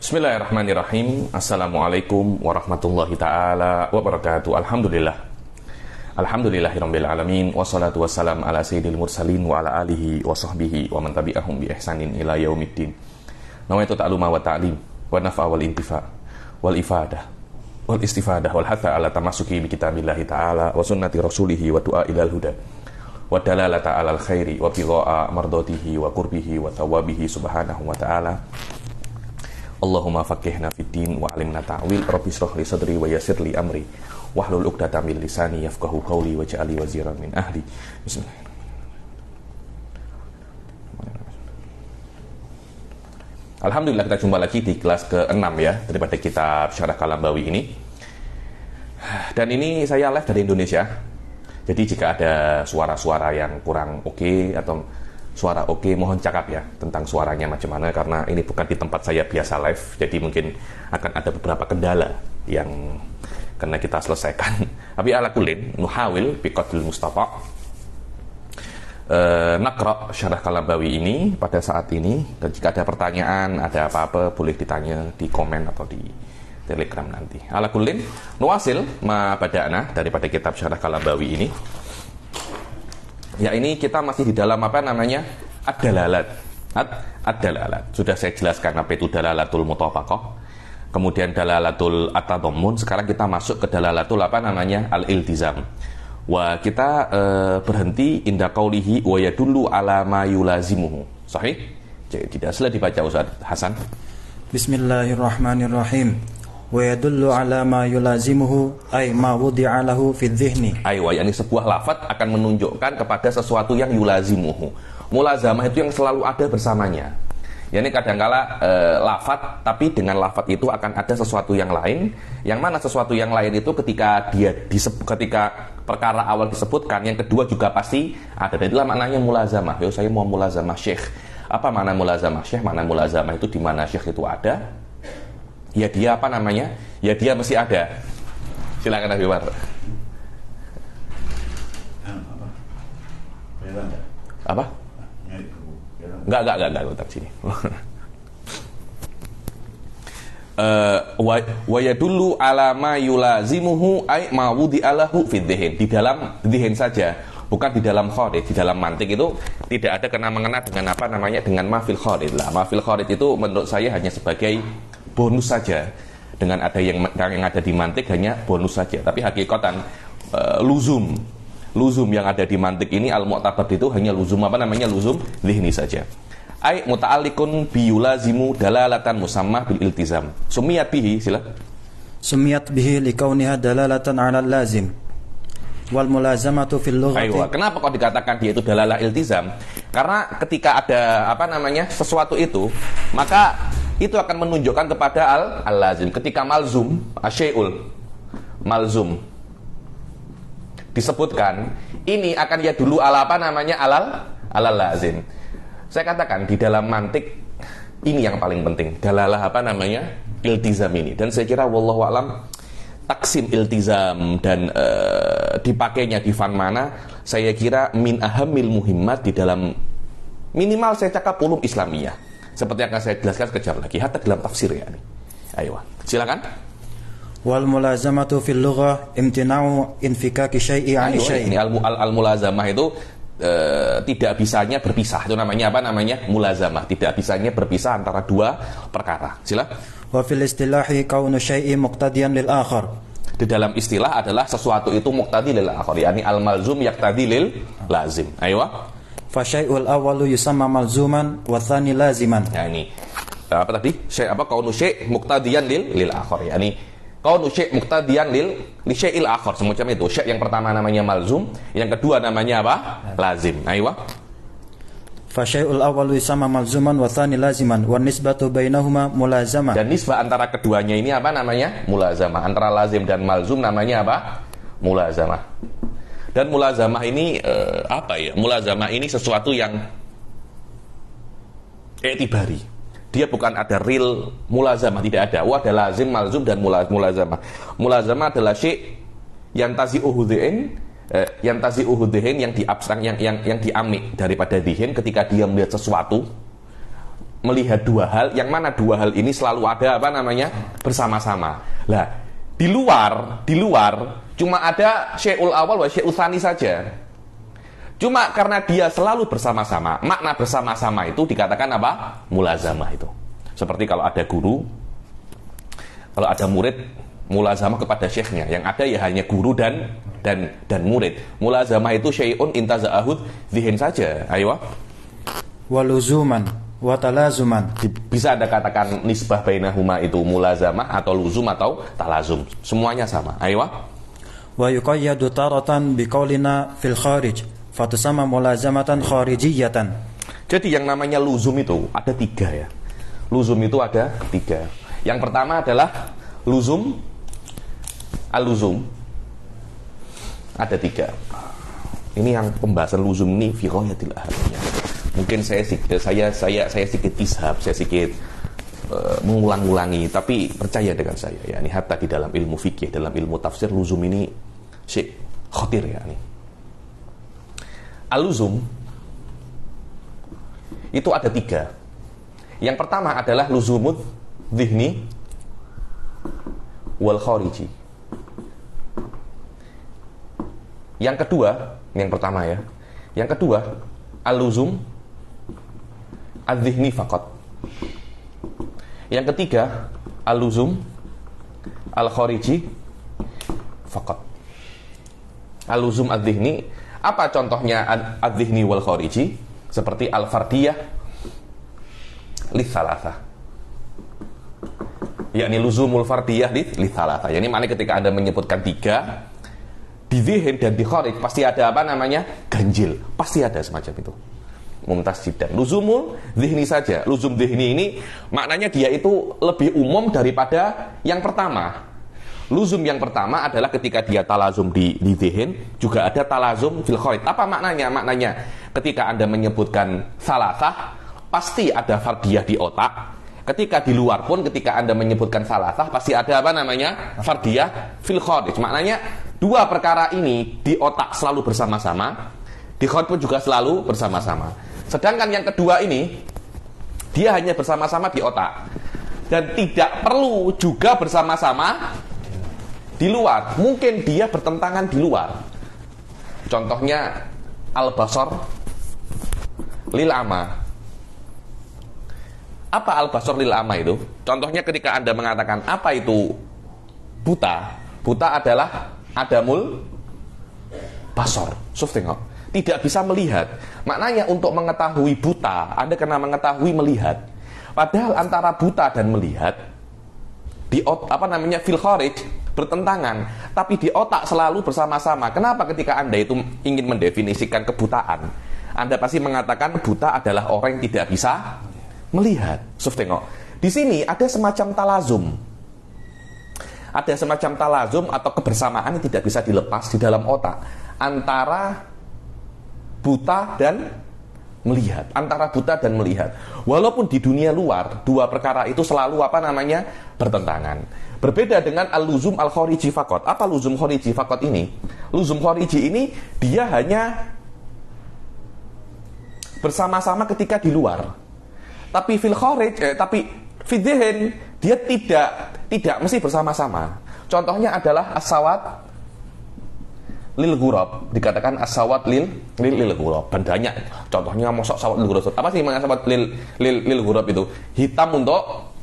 Bismillahirrahmanirrahim. Assalamualaikum warahmatullahi ta'ala wabarakatuh. Alhamdulillahirabbil alamin wassalatu wassalam ala sayyidil mursalin wa ala alihi wa sahbihi wa man tabi'ahum bi ihsanin ila yaumiddin. Nawaitu ta'luma wa ta'lim wa nafa wal intifa wal ifadah wal istifadah wal hatha ala tamassuki bi kitabillahi ta'ala wa sunnati rasulihi wa du'a ilal huda wa dalalata alal khairi wa bigha'a mardatihi wa qurbihi wa thawabihi subhanahu wa ta'ala. Allahumma faqihna fid din wa 'allimna ta'wil. Rabbi shrah li sadri wa yassir li amri wahlul 'uqdatam min lisani yafqahu qawli waj'alni waziran min ahli. Bismillahirrahmanirrahim. Alhamdulillah, kita jumpa lagi di kelas ke-6 ya daripada kitab Syarah Kalambawi ini. Dan ini saya live dari Indonesia. Jadi jika ada suara-suara yang kurang oke atau suara oke, mohon cakap ya tentang suaranya macam mana, karena ini bukan di tempat saya biasa live, jadi mungkin akan ada beberapa kendala yang kena kita selesaikan. Tapi ala kulin nuhawil biqadril mustafa naqra Syarah Kalambawi ini pada saat ini, dan jika ada pertanyaan, ada apa-apa boleh ditanya di komen atau di Telegram nanti. Ala kulin nuwasil ma bada'na daripada kitab Syarah Kalambawi ini. Ya, ini kita masih di dalam apa namanya ad-dalalat. Ad-dalalat. Sudah saya jelaskan apa itu dalalatul mutabaqah. Kemudian dalalatul at-tadammun. Sekarang kita masuk ke dalalatul apa namanya al-iltizam. Wah, kita berhenti inda qaulihi wa yadullu ala ma yulazimuhu. Sahih? Jadi tidak salah dibaca Ustaz Hasan. Bismillahirrahmanirrahim. Wa yadullu ala ma yulazimuhu ay ma wudi'a lahu fi dhihni. Aywa, yakni sebuah lafaz akan menunjukkan kepada sesuatu yang yulazimuhu. Mulazamah itu yang selalu ada bersamanya. Yani kadangkala lafaz, tapi dengan lafaz itu akan ada sesuatu yang lain. Yang mana sesuatu yang lain itu ketika ketika perkara awal disebutkan, yang kedua juga pasti ada. Dan itulah maknanya mulazamah. Yo, saya mau mulazamah syekh. Apa makna mulazamah syekh? Makna mulazamah itu di mana syekh itu ada, ya dia apa namanya? Ya dia mesti ada. Silakan Habib Umar. Apa? Enggak letak sini. Wa yadullu ala ma yulazimuhu ay ma wudi'alahu fi dzihn. Di dalam dzihn saja, bukan di dalam kharid. Di dalam mantik itu tidak ada kena-mengena dengan apa namanya, dengan mafil kharid lah. Mafil kharid itu menurut saya hanya sebagai bonus saja. Dengan ada yang ada di mantik hanya bonus saja. Tapi hakikatan luzum yang ada di mantik ini al-mu'tabar itu hanya luzum apa namanya, luzum dzihni saja. Ai muta'alliqun bi yulazimu dalalatan musammah bil iltizam. Sumiyat bihi, sila. Sumiyat bihi likauniha dalalatan 'ala lazim. Wal mulazamatu fil lughati. Aywa, kenapa kok dikatakan dia itu dalalah iltizam? Karena ketika ada apa namanya sesuatu itu, maka itu akan menunjukkan kepada al-lazim. Ketika malzum, asyai'ul malzum disebutkan, ini akan ya dulu ala apa namanya, alal lazim. Saya katakan di dalam mantik ini yang paling penting, dalalah apa namanya, iltizam ini. Dan saya kira wallahu a'lam taksim iltizam dan dipakainya di fan mana, saya kira min ahamil muhimmat di dalam, minimal saya cakap ulum Islamiyah. Seperti yang akan saya jelaskan sekejap lagi, hatta dalam tafsir ya. Ayo, silakan. Wal mulazamatu fil lughah imtina'u infikaki syai'i 'ani syai'i. Ini al-mulazamah itu tidak bisanya berpisah. Itu namanya apa namanya? Mulazamah. Tidak bisanya berpisah antara dua perkara. Sila. Wa fil istilahi kaunu syai'i muqtadiyan lil akhar. Di dalam istilah adalah sesuatu itu muqtadi lil akhar, yakni al-malzum yaqtadi lil lazim. Ayo. Fa syai'ul awwalu yusamma malzuman wa tsani laziman. Ya, ini apa tadi? Syai' apa? Kaunu syai' muqtadiyan lil akhar. Yani kaunu syai' muqtadiyan li syai'il akhar, semacam itu. Syai' yang pertama namanya malzum, yang kedua namanya apa? Lazim. Ayo. Fa syai'ul awwalu yusamma malzuman wa tsani laziman wa nisbatu bainahuma mulazamah. Dan nisbah antara keduanya ini apa namanya? Mulazamah. Antara lazim dan malzum namanya apa? Mulazamah. Dan mulazamah ini apa ya? Mulazamah ini sesuatu yang i'tibari. Dia bukan ada real mulazamah, tidak ada. Ada lazim, malzum dan mulazamah. Mulazamah adalah syai' yang tazi'uhu dhi'in, yang diabstrak, yang diamik daripada dhi'in ketika dia melihat sesuatu melihat dua hal, yang mana dua hal ini selalu ada apa namanya bersama-sama. Lah, di luar cuma ada syai'ul awal wa syai'ul tsani saja. Cuma karena dia selalu bersama-sama, makna bersama-sama itu dikatakan apa? Mulazamah itu. Seperti kalau ada guru, kalau ada murid, mulazamah kepada syekhnya. Yang ada ya hanya guru dan murid. Mulazamah itu syai'un intaza'ahud zihin saja. Ayo. Waluzuman wa talazuman. Bisa Anda katakan nisbah bainahuma itu mulazamah atau luzum atau talazum. Semuanya sama. Ayo. Wa yuqayyadu taratan biqaulina fil kharij fatusama mulazamatan kharijiyatan. Jadi yang namanya luzum itu ada 3 ya. Luzum itu ada 3. Yang pertama adalah luzum. Al-luzum ada 3. Ini yang pembahasan luzum ini fi ghayatil ahamiyah. Mungkin saya sedikit ishab, saya sedikit mengulang-ulangi, tapi percaya dengan saya ya, ini hatta di dalam ilmu fikih, dalam ilmu tafsir, luzum ini syai' khatir ya ini. Al-luzum itu ada 3. Yang pertama adalah luzumud dhihni wal khariji. Yang kedua, yang pertama ya. Yang kedua, al-luzum al-dhihni faqat. Yang ketiga, al-luzum al-khariji faqat. Al-luzum al-dhihni, apa contohnya al-dhihni wal khariji? Seperti al-fardiyah litsalatsa. Yakni luzumul fardiyah litsalatsa. Yani mana ketika Anda menyebutkan 3 di zihin dan di kharij pasti ada apa namanya? Ganjil. Pasti ada semacam itu. Mumtaz jiddan. Luzumul zihni saja. Luzum zihni ini maknanya dia itu lebih umum daripada yang pertama. Luzum yang pertama adalah ketika dia talazum di zihin, juga ada talazum fil kharij. Apa maknanya? Maknanya ketika Anda menyebutkan salasah, pasti ada fardiyah di otak. Ketika di luar pun, ketika Anda menyebutkan salasah, pasti ada apa namanya? Fardiyah fil kharij. Maknanya 2 perkara ini di otak selalu bersama-sama, di kharij pun juga selalu bersama-sama. Sedangkan yang kedua ini, dia hanya bersama-sama di otak. Dan tidak perlu juga bersama-sama di luar. Mungkin dia bertentangan di luar. Contohnya al-basar lil ama. Apa al-basar lil ama itu? Contohnya ketika Anda mengatakan apa itu buta. Buta adalah adamul basar. Suf tengok. Tidak bisa melihat. Maknanya untuk mengetahui buta, Anda kena mengetahui melihat. Padahal antara buta dan melihat di fil kharij bertentangan, tapi di otak selalu bersama-sama. Kenapa ketika Anda itu ingin mendefinisikan kebutaan, Anda pasti mengatakan buta adalah orang yang tidak bisa melihat. Suf tengok. Di sini ada semacam talazum. Ada semacam talazum atau kebersamaan yang tidak bisa dilepas di dalam otak antara buta dan melihat, antara buta dan melihat. Walaupun di dunia luar 2 perkara itu selalu apa namanya? Bertentangan. Berbeda dengan al-luzum al-khariji faqat. Apa luzum khariji faqat ini? Luzum khariji ini dia hanya bersama-sama ketika di luar. Tapi fil kharij, tapi fi dzihn dia tidak mesti bersama-sama. Contohnya adalah as-sawat lil ghurab, dikatakan as-sawat lil ghurab. Banyak contohnya mosok sawat lil ghurab. Apa sih makna sawat lil ghurab itu? Hitam untuk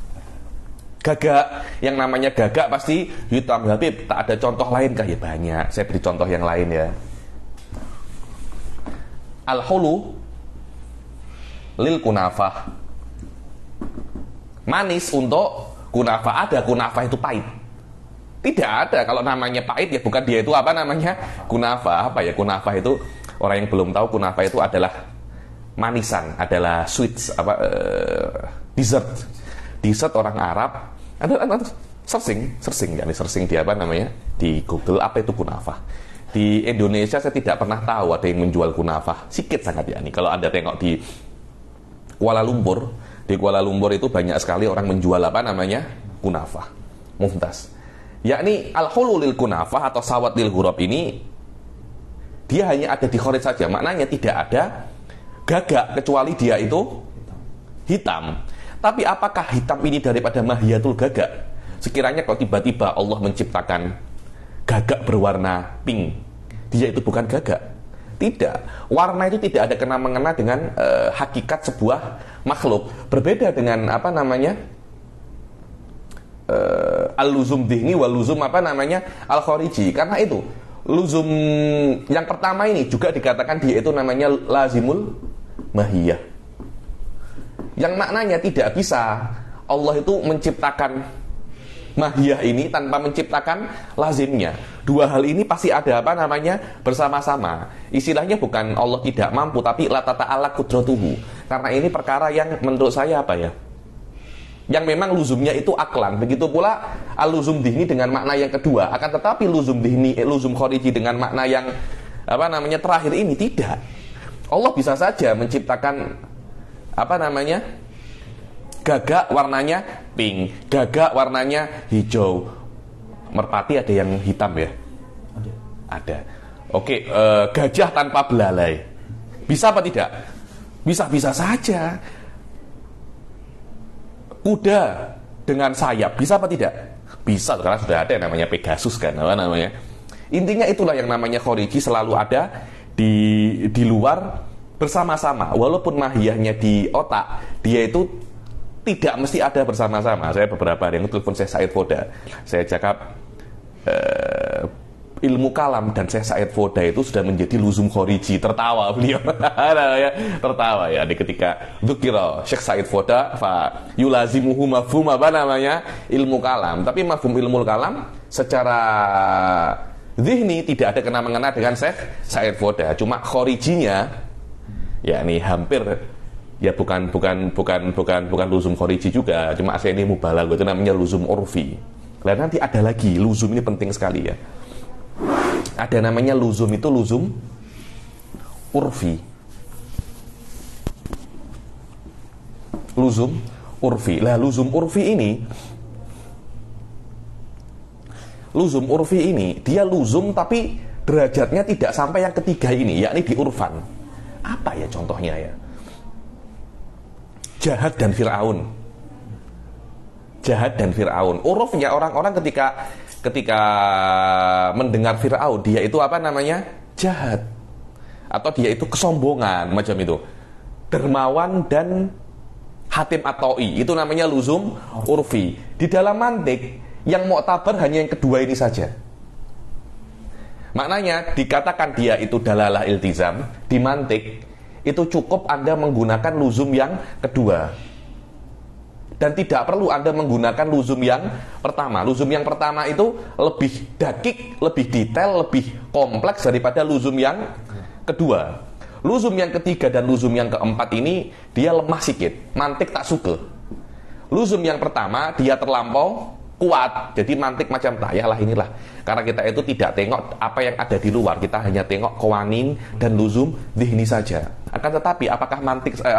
gagak. Yang namanya gagak pasti hitam. Tapi tak ada contoh lain kah? Ya banyak. Saya beri contoh yang lain ya. Al-hulu lil kunafah. Manis untuk kunafah. Ada kunafah itu pahit. Tidak ada. Kalau namanya pahit ya bukan dia itu apa namanya? Kunafah. Apa ya kunafah itu? Orang yang belum tahu kunafah itu adalah manisan, adalah sweets, dessert. Dessert orang Arab. Ada searching ya, searching di apa namanya? Di Google apa itu kunafah. Di Indonesia saya tidak pernah tahu ada yang menjual kunafah. Sikit sangat ya nih. Kalau Anda tengok di Kuala Lumpur, di Kuala Lumpur itu banyak sekali orang menjual apa namanya? Kunafah. Mumtaz. Yakni al-hulu lil kunafah atau sawat lil ghurab ini dia hanya ada di kharij saja. Maknanya tidak ada gagak kecuali dia itu hitam. Tapi apakah hitam ini daripada mahiyatul gagak? Sekiranya kalau tiba-tiba Allah menciptakan gagak berwarna pink, dia itu bukan gagak. Tidak. Warna itu tidak ada kena-mengena dengan hakikat sebuah makhluk. Berbeda dengan al-luzum dhihni wal luzum al-khariji. Karena itu luzum yang pertama ini juga dikatakan dia itu namanya lazimul mahiyah. Yang maknanya tidak bisa Allah itu menciptakan mahiyah ini tanpa menciptakan lazimnya. Dua hal ini pasti ada bersama-sama. Istilahnya bukan Allah tidak mampu, tapi la tata'ala qudratuhu. Karena ini perkara yang menurut saya yang memang luzumnya itu aklan. Begitu pula al-luzum dhihni dengan makna yang kedua. Akan tetapi luzum dhihni, luzum khariji dengan makna yang terakhir ini tidak. Allah bisa saja menciptakan gagak warnanya pink, gagak warnanya hijau. Merpati ada yang hitam ya? Ada. Oke, gajah tanpa belalai. Bisa apa tidak? Bisa saja. Kuda dengan sayap, bisa apa tidak? Bisa, karena sudah ada yang namanya Pegasus kan, Intinya itulah yang namanya khariji selalu ada di luar bersama-sama. Walaupun mahiyahnya di otak, dia itu tidak mesti ada bersama-sama. Saya beberapa hari yang telepon Syekh Said Foda. Saya cakap ilmu kalam dan Syekh Said Foda itu sudah menjadi luzum khariji. Tertawa beliau. Tertawa ya ketika dzukira Syekh Said Foda fa yulazimuhu mafhum ilmu kalam. Tapi mafhum ilmu kalam secara zihni tidak ada kena-mengena dengan Syekh Said Foda. Cuma kharijinya ini hampir ya bukan luzum khariji juga, cuma saya ini mubalagh, itu namanya luzum urfi. Dan nanti ada lagi luzum, ini penting sekali ya. Ada namanya luzum, itu luzum urfi. Luzum urfi. Lah luzum urfi ini dia luzum tapi derajatnya tidak sampai yang ketiga ini, yakni di urfan. Apa ya contohnya ya? Jahad dan Fir'aun. Urufnya orang-orang ketika mendengar Fir'aun, dia itu jahat. Atau dia itu kesombongan, macam itu. Dermawan dan hatim at-ta'i, itu namanya luzum urfi. Di dalam mantik, yang mu'tabar hanya yang kedua ini saja. Maknanya dikatakan dia itu dalalah iltizam di mantik, itu cukup Anda menggunakan luzum yang kedua. Dan tidak perlu Anda menggunakan luzum yang pertama. Luzum yang pertama itu lebih dakik, lebih detail, lebih kompleks daripada luzum yang kedua. Luzum yang ketiga dan luzum yang keempat ini dia lemah sikit, mantik tak suka. Luzum yang pertama dia terlampau kuat, jadi mantik macam tayahlah inilah. Karena kita itu tidak tengok apa yang ada di luar, kita hanya tengok qawanin dan luzum dhihni saja. Akan tetapi apakah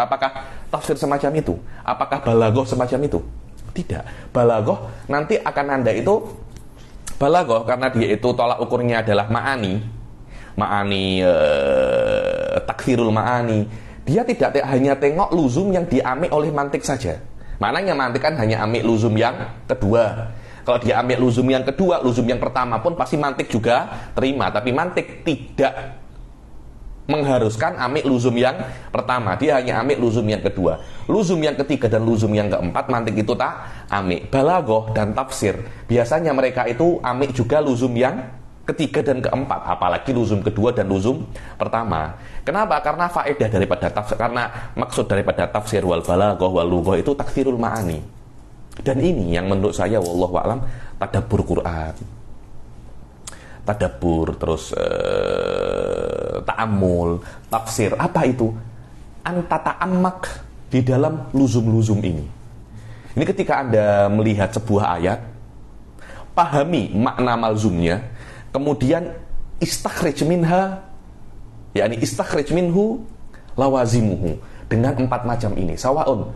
apakah tafsir semacam itu? Apakah balaghah semacam itu? Tidak. Balaghah nanti akan Anda itu balaghah karena dia itu tolak ukurnya adalah takfirul ma'ani. Dia tidak hanya tengok luzum yang diambil oleh mantik saja. Maknanya mantik kan hanya ambil luzum yang kedua. Kalau dia ambil luzum yang kedua, luzum yang pertama pun pasti mantik juga terima. Tapi mantik tidak mengharuskan ambil luzum yang pertama. Dia hanya ambil luzum yang kedua. Luzum yang ketiga dan luzum yang keempat mantik itu tak ambil. Balaghah dan tafsir biasanya mereka itu ambil juga luzum yang ketiga dan keempat, apalagi luzum kedua dan luzum pertama. Kenapa? Karena faedah daripada tafsir, karena maksud daripada tafsir wal balaghah wal lughah itu takfirul ma'ani. Dan ini yang menurut saya wallahu a'lam tadabbur Quran. Tadabbur terus ta'ammul, tafsir. Apa itu? Anta ta'ammak di dalam luzum-luzum ini. Ini ketika Anda melihat sebuah ayat, pahami makna malzumnya, kemudian istakhrij minha, yakni istakhrij minhu lawazimuhu, dengan 4 macam ini. Sawaun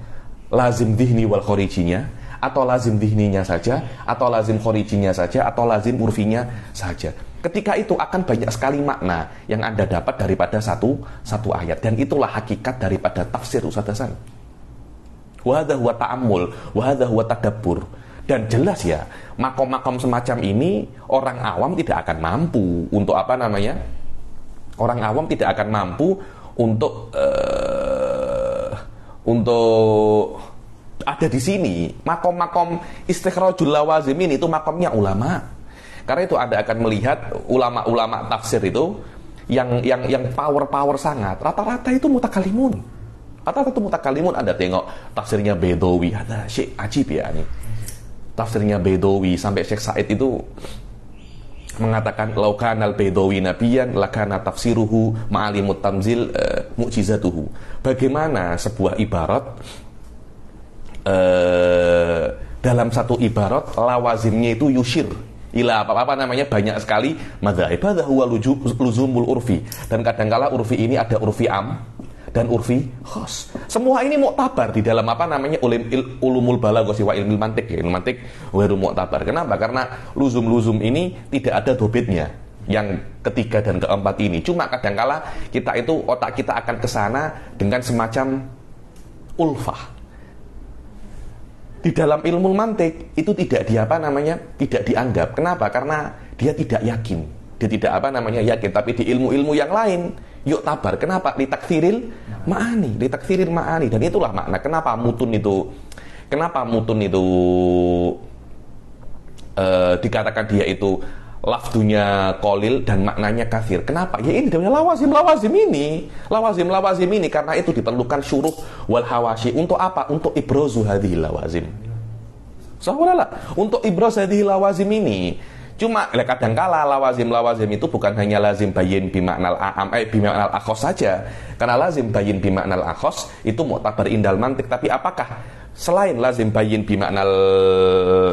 lazim dhihni wal kharijinya, atau lazim dhihninya saja, atau lazim kharijinya saja, atau lazim urfinya saja. Ketika itu akan banyak sekali makna yang Anda dapat daripada satu ayat. Dan itulah hakikat daripada tafsir Ustaz Hasan. wa hadza huwa ta'ammul, wa hadza huwa tadabbur. Dan jelas ya, makom-makom semacam ini orang awam tidak akan mampu untuk apa namanya? Orang awam tidak akan mampu untuk ada di sini. Makom-makom istikhrajul lawazim ini itu makomnya ulama. Karena itu Anda akan melihat ulama-ulama tafsir itu yang power sangat. Rata-rata itu mutakalimun. Rata-rata itu mutakalimun. Anda tengok tafsirnya Bedawi, ada Syekh ajib ya ini. Tafsirnya Bedawi sampai Syekh Said itu mengatakan laukanal Bedawi nabiyan lakana tafsiruhu ma'alimut tamzil mu'jizatuhu. Bagaimana sebuah ibarat dalam satu ibarat lawazimnya itu yushir ila apa namanya banyak sekali madzhab. Hadza huwa luzumul urfi. Dan kadangkala urfi ini ada urfi am dan urfi khas. Semua ini muktabar di dalam apa namanya ulumul balaghah wa ilmul mantiq. Ilmu mantiq ghairu muktabar. Kenapa? Karena luzum ini tidak ada dobitnya. Yang ketiga dan keempat ini. Cuma kadangkala kita itu otak kita akan ke sana dengan semacam ulfah. Di dalam ilmu mantik itu tidak tidak dianggap. Kenapa? Karena dia tidak yakin. Dia tidak yakin. Tapi di ilmu-ilmu yang lain yuk tabar. Kenapa? Litakthiril ma'ani. Dan itulah makna kenapa mutun itu dikatakan dia itu lafdunya qalil dan maknanya kathir. Kenapa? Ya ini namanya lawazim ini karena itu diperlukan syuruh wal hawashi. Untuk apa? Untuk ibrazu hadhil lawazim. Untuk ibraz hadhil lawazim ini. Cuma kadangkala lawazim itu bukan hanya lazim bayin bimaknal a'am bimaknal akhos saja. Karena lazim bayin bimaknal akhos itu mu'tabar indal mantik. Tapi apakah selain lazim bayin bimaknal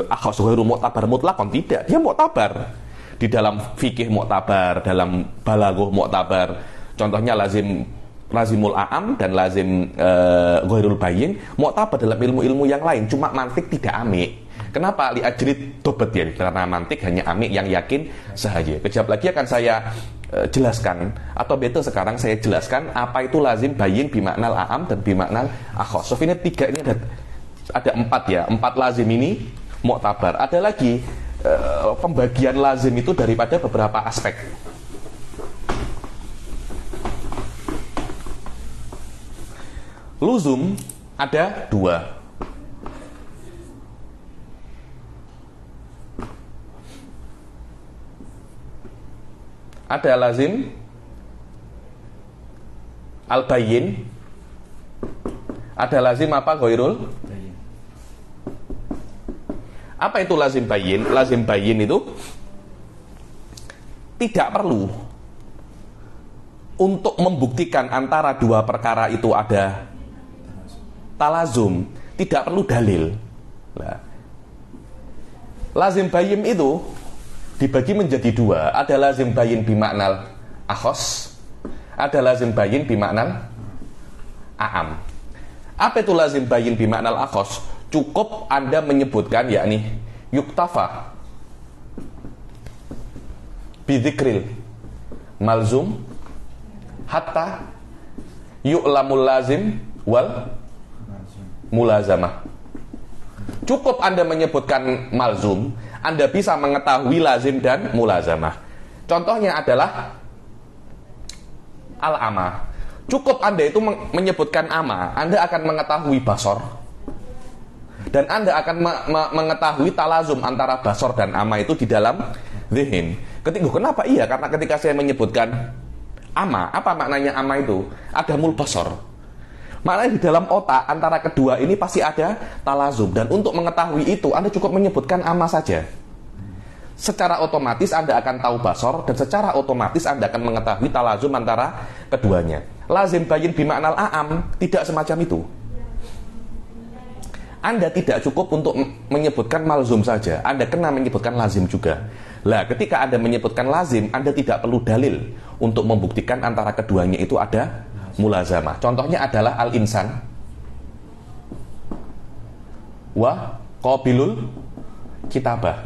akhos ghairu mu'tabar mutlaqan? Tidak, dia mu'tabar. Di dalam fikih mu'tabar, dalam balaghah mu'tabar. Contohnya lazimul a'am dan lazim ghairul bayin mu'tabar dalam ilmu-ilmu yang lain. Cuma mantik tidak amik. Kenapa? Li ajrid dobat ya. Karena mantik hanya amik yang yakin sahaja. Kejap lagi akan saya jelaskan, atau betul sekarang saya jelaskan apa itu lazim bayin bimaknal a'am dan bimaknal akhos. So ini tiga, ini ada empat ya. Empat lazim ini mu'tabar. Ada lagi pembagian lazim itu daripada beberapa aspek. Luzum ada dua. Ada lazim al-bayyin. Ada lazim apa ghairul? Apa itu lazim bayyin? Lazim bayyin itu tidak perlu untuk membuktikan antara dua perkara itu ada talazum, tidak perlu dalil. Nah, lazim bayyin itu dibagi menjadi dua. Ada lazim bayyin bimaknal akhos, ada lazim bayyin bimaknal a'am. Apa itu lazim bayyin bimaknal akhos? Cukup Anda menyebutkan yakni yuktafa bidzikril malzum hatta yu'lamul lazim wal mulazamah. Cukup Anda menyebutkan malzum, Anda bisa mengetahui lazim dan mulazamah. Contohnya adalah al-ama. Cukup Anda itu menyebutkan ama, Anda akan mengetahui basor. Dan Anda akan mengetahui talazum antara basor dan ama itu di dalam zihin. Kenapa? Iya, karena ketika saya menyebutkan ama, apa maknanya ama itu? Ada mulbasor. Maknanya di dalam otak antara kedua ini pasti ada talazum. Dan untuk mengetahui itu, Anda cukup menyebutkan ama saja. Secara otomatis Anda akan tahu basor, dan secara otomatis Anda akan mengetahui talazum antara keduanya. Lazim bayin bimaknal a'am tidak semacam itu. Anda tidak cukup untuk menyebutkan malzum saja, Anda kena menyebutkan lazim juga. Lah, ketika Anda menyebutkan lazim, Anda tidak perlu dalil untuk membuktikan antara keduanya itu ada mulazamah. Contohnya adalah al-insan wa qabilul kitabah.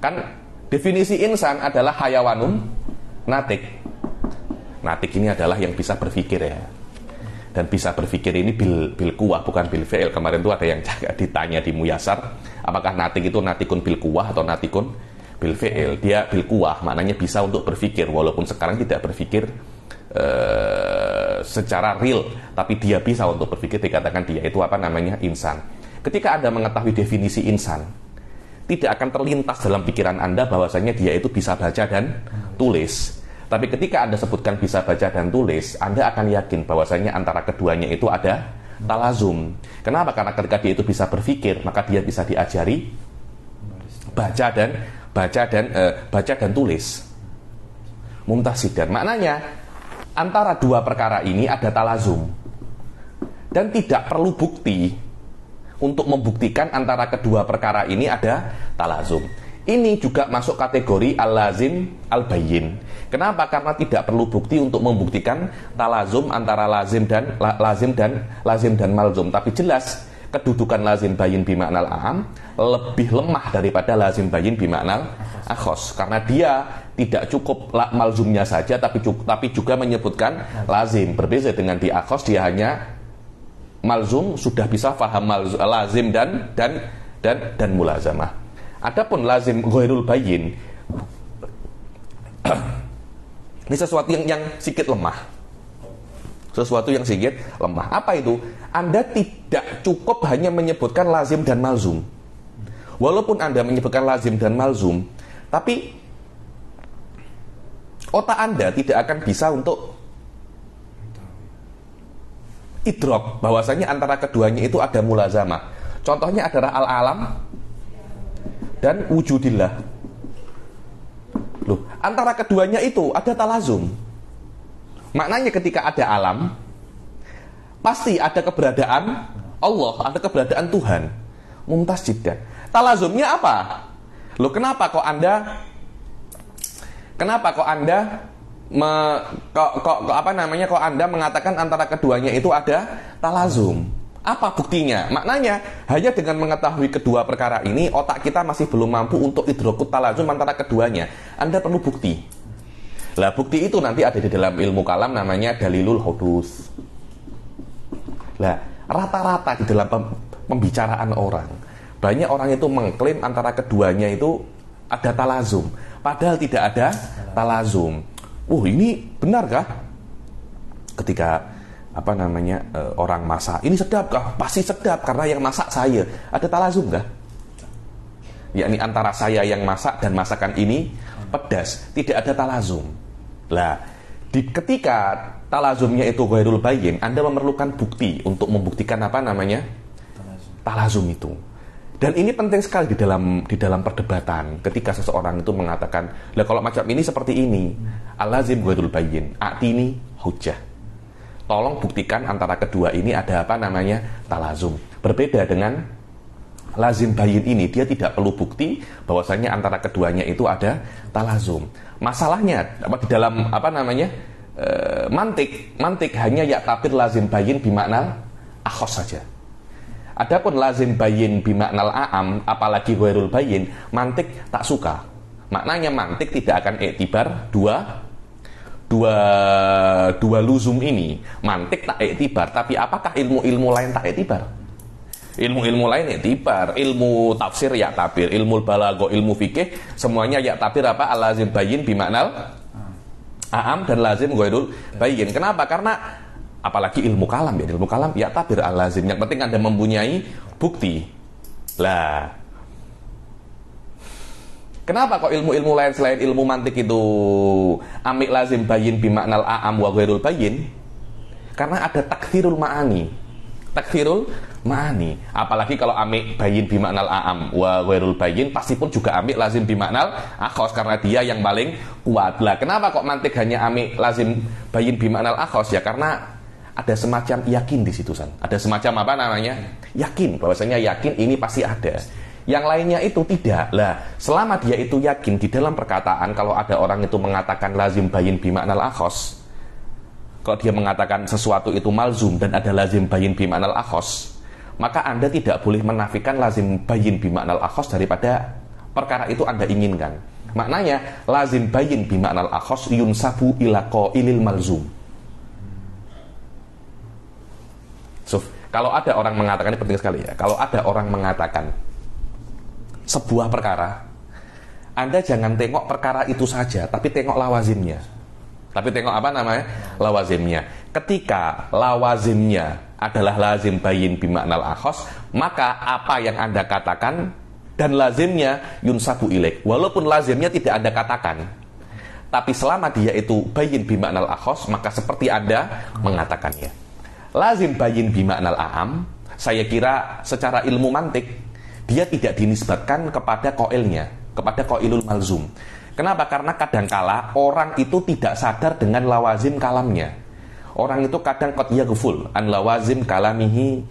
Kan definisi insan adalah hayawanun natik. Natik ini adalah yang bisa berpikir ya. Dan bisa berpikir ini bil kuwah, bukan bil fi'il. Kemarin itu ada yang ditanya di Muyasar, apakah natik itu natikun bil kuwah atau natikun bil fi'il. Dia bil kuwah, maknanya bisa untuk berpikir, walaupun sekarang tidak berpikir secara real, tapi dia bisa untuk berpikir, dikatakan dia itu apa namanya, insan. Ketika Anda mengetahui definisi insan, tidak akan terlintas dalam pikiran Anda bahwasanya dia itu bisa baca dan tulis. Tapi ketika Anda sebutkan bisa baca dan tulis, Anda akan yakin bahwasanya antara keduanya itu ada talazum. Kenapa? Karena ketika dia itu bisa berpikir, maka dia bisa diajari baca dan tulis. Mumtasidan. Maknanya antara dua perkara ini ada talazum. Dan tidak perlu bukti untuk membuktikan antara kedua perkara ini ada talazum. Ini juga masuk kategori al-lazim al-bayyin. Kenapa? Karena tidak perlu bukti untuk membuktikan talazum antara lazim dan malzum. Tapi jelas kedudukan lazim bayyin bimaknal a'am lebih lemah daripada lazim bayyin bimaknal akhos. Karena dia tidak cukup malzumnya saja, tapi juga menyebutkan lazim. Berbeda dengan di akhos, dia hanya malzum, sudah bisa faham lazim dan mulazamah. Adapun lazim ghairul bayyin, ini sesuatu yang sedikit lemah. Sesuatu yang sedikit lemah. Apa itu? Anda tidak cukup hanya menyebutkan lazim dan malzum. Walaupun Anda menyebutkan lazim dan malzum, tapi otak Anda tidak akan bisa untuk idrok bahwasanya antara keduanya itu ada mulazamah. Contohnya adalah al-alam dan wujudillah. Loh, antara keduanya itu ada talazum. Maknanya ketika ada alam, pasti ada keberadaan Allah, ada keberadaan Tuhan. Mumtaz jiddan. Talazumnya apa? Loh, kenapa kok Anda kok Anda mengatakan antara keduanya itu ada talazum? Apa buktinya? Maknanya hanya dengan mengetahui kedua perkara ini, otak kita masih belum mampu untuk idrokut talazum antara keduanya. Anda perlu bukti. Lah, bukti itu nanti ada di dalam ilmu kalam, namanya dalilul hudus. Lah, rata-rata di dalam pembicaraan orang, banyak orang itu mengklaim antara keduanya itu ada talazum, padahal tidak ada talazum. Ini benarkah? Ketika orang masak, ini sedap kah? Pasti sedap karena yang masak saya. Ada talazum kah? Yakni antara saya yang masak dan masakan ini pedas, tidak ada talazum. Lah, ketika talazumnya itu ghairul bayyin, Anda memerlukan bukti untuk membuktikan talazum itu. Dan ini penting sekali di dalam perdebatan. Ketika seseorang itu mengatakan, lah kalau macam ini seperti ini, al-lazim ghairul bayyin, a'tini hujjah. Tolong buktikan antara kedua ini ada talazum. Berbeda dengan lazim bayyin ini, dia tidak perlu bukti bahwasanya antara keduanya itu ada talazum. Masalahnya di dalam mantik hanya yaktabir lazim bayyin bimaknal akhos saja. Adapun lazim bayyin bimaknal a'am, apalagi ghairul bayyin, mantik tak suka. Maknanya mantik tidak akan iktibar dua luzum ini. Mantik tak iktibar, tapi apakah ilmu-ilmu lain tak iktibar? Ilmu-ilmu lain iktibar, ilmu tafsir ya tabir, ilmu balaghah, ilmu fikih, semuanya ya tabir al-lazim bayyin bimaknal a'am dan lazim ghairul bayyin. Kenapa? Karena apalagi ilmu kalam ya tabir al-lazim. Yang penting Anda mempunyai bukti. Lah, kenapa kok ilmu-ilmu lain selain ilmu mantik itu amik lazim bayyin bimaknal a'am wa ghairul bayyin? Karena ada takfirul ma'ani. Apalagi kalau amik bayyin bimaknal a'am wa ghairul bayyin, pasti pun juga amik lazim bimaknal akhos, karena dia yang paling kuat. Lah, kenapa kok mantik hanya amik lazim bayyin bimaknal akhos? Ya karena ada semacam yakin di situ, ada semacam yakin, bahwasanya yakin ini pasti ada. Yang lainnya itu tidak. Lah, selama dia itu yakin di dalam perkataan, kalau ada orang itu mengatakan lazim bayyin bimaknal akhos, kalau dia mengatakan sesuatu itu malzum dan ada lazim bayyin bimaknal akhos, maka Anda tidak boleh menafikan lazim bayyin bimaknal akhos daripada perkara itu Anda inginkan. Maknanya lazim bayyin bimaknal akhos yunsabu ila qailil malzum. Kalau ada orang mengatakan, ini penting sekali ya, kalau ada orang mengatakan sebuah perkara, Anda jangan tengok perkara itu saja, tapi tengok lawazimnya. Tapi tengok apa namanya? Lawazimnya. Ketika lawazimnya adalah lazim bayin bimaknal akhos, maka apa yang Anda katakan dan lazimnya yunsabu ilaik. Walaupun lazimnya tidak Anda katakan, tapi selama dia itu bayin bimaknal akhos, maka seperti Anda mengatakannya. Lazim bayin bimaknal a'am, saya kira secara ilmu mantik dia tidak dinisbatkan kepada qailnya, kepada qailul malzum. Kenapa? Karena kadangkala orang itu tidak sadar dengan lawazim kalamnya. Orang itu kadang qad yaghful an lawazim kalamihi,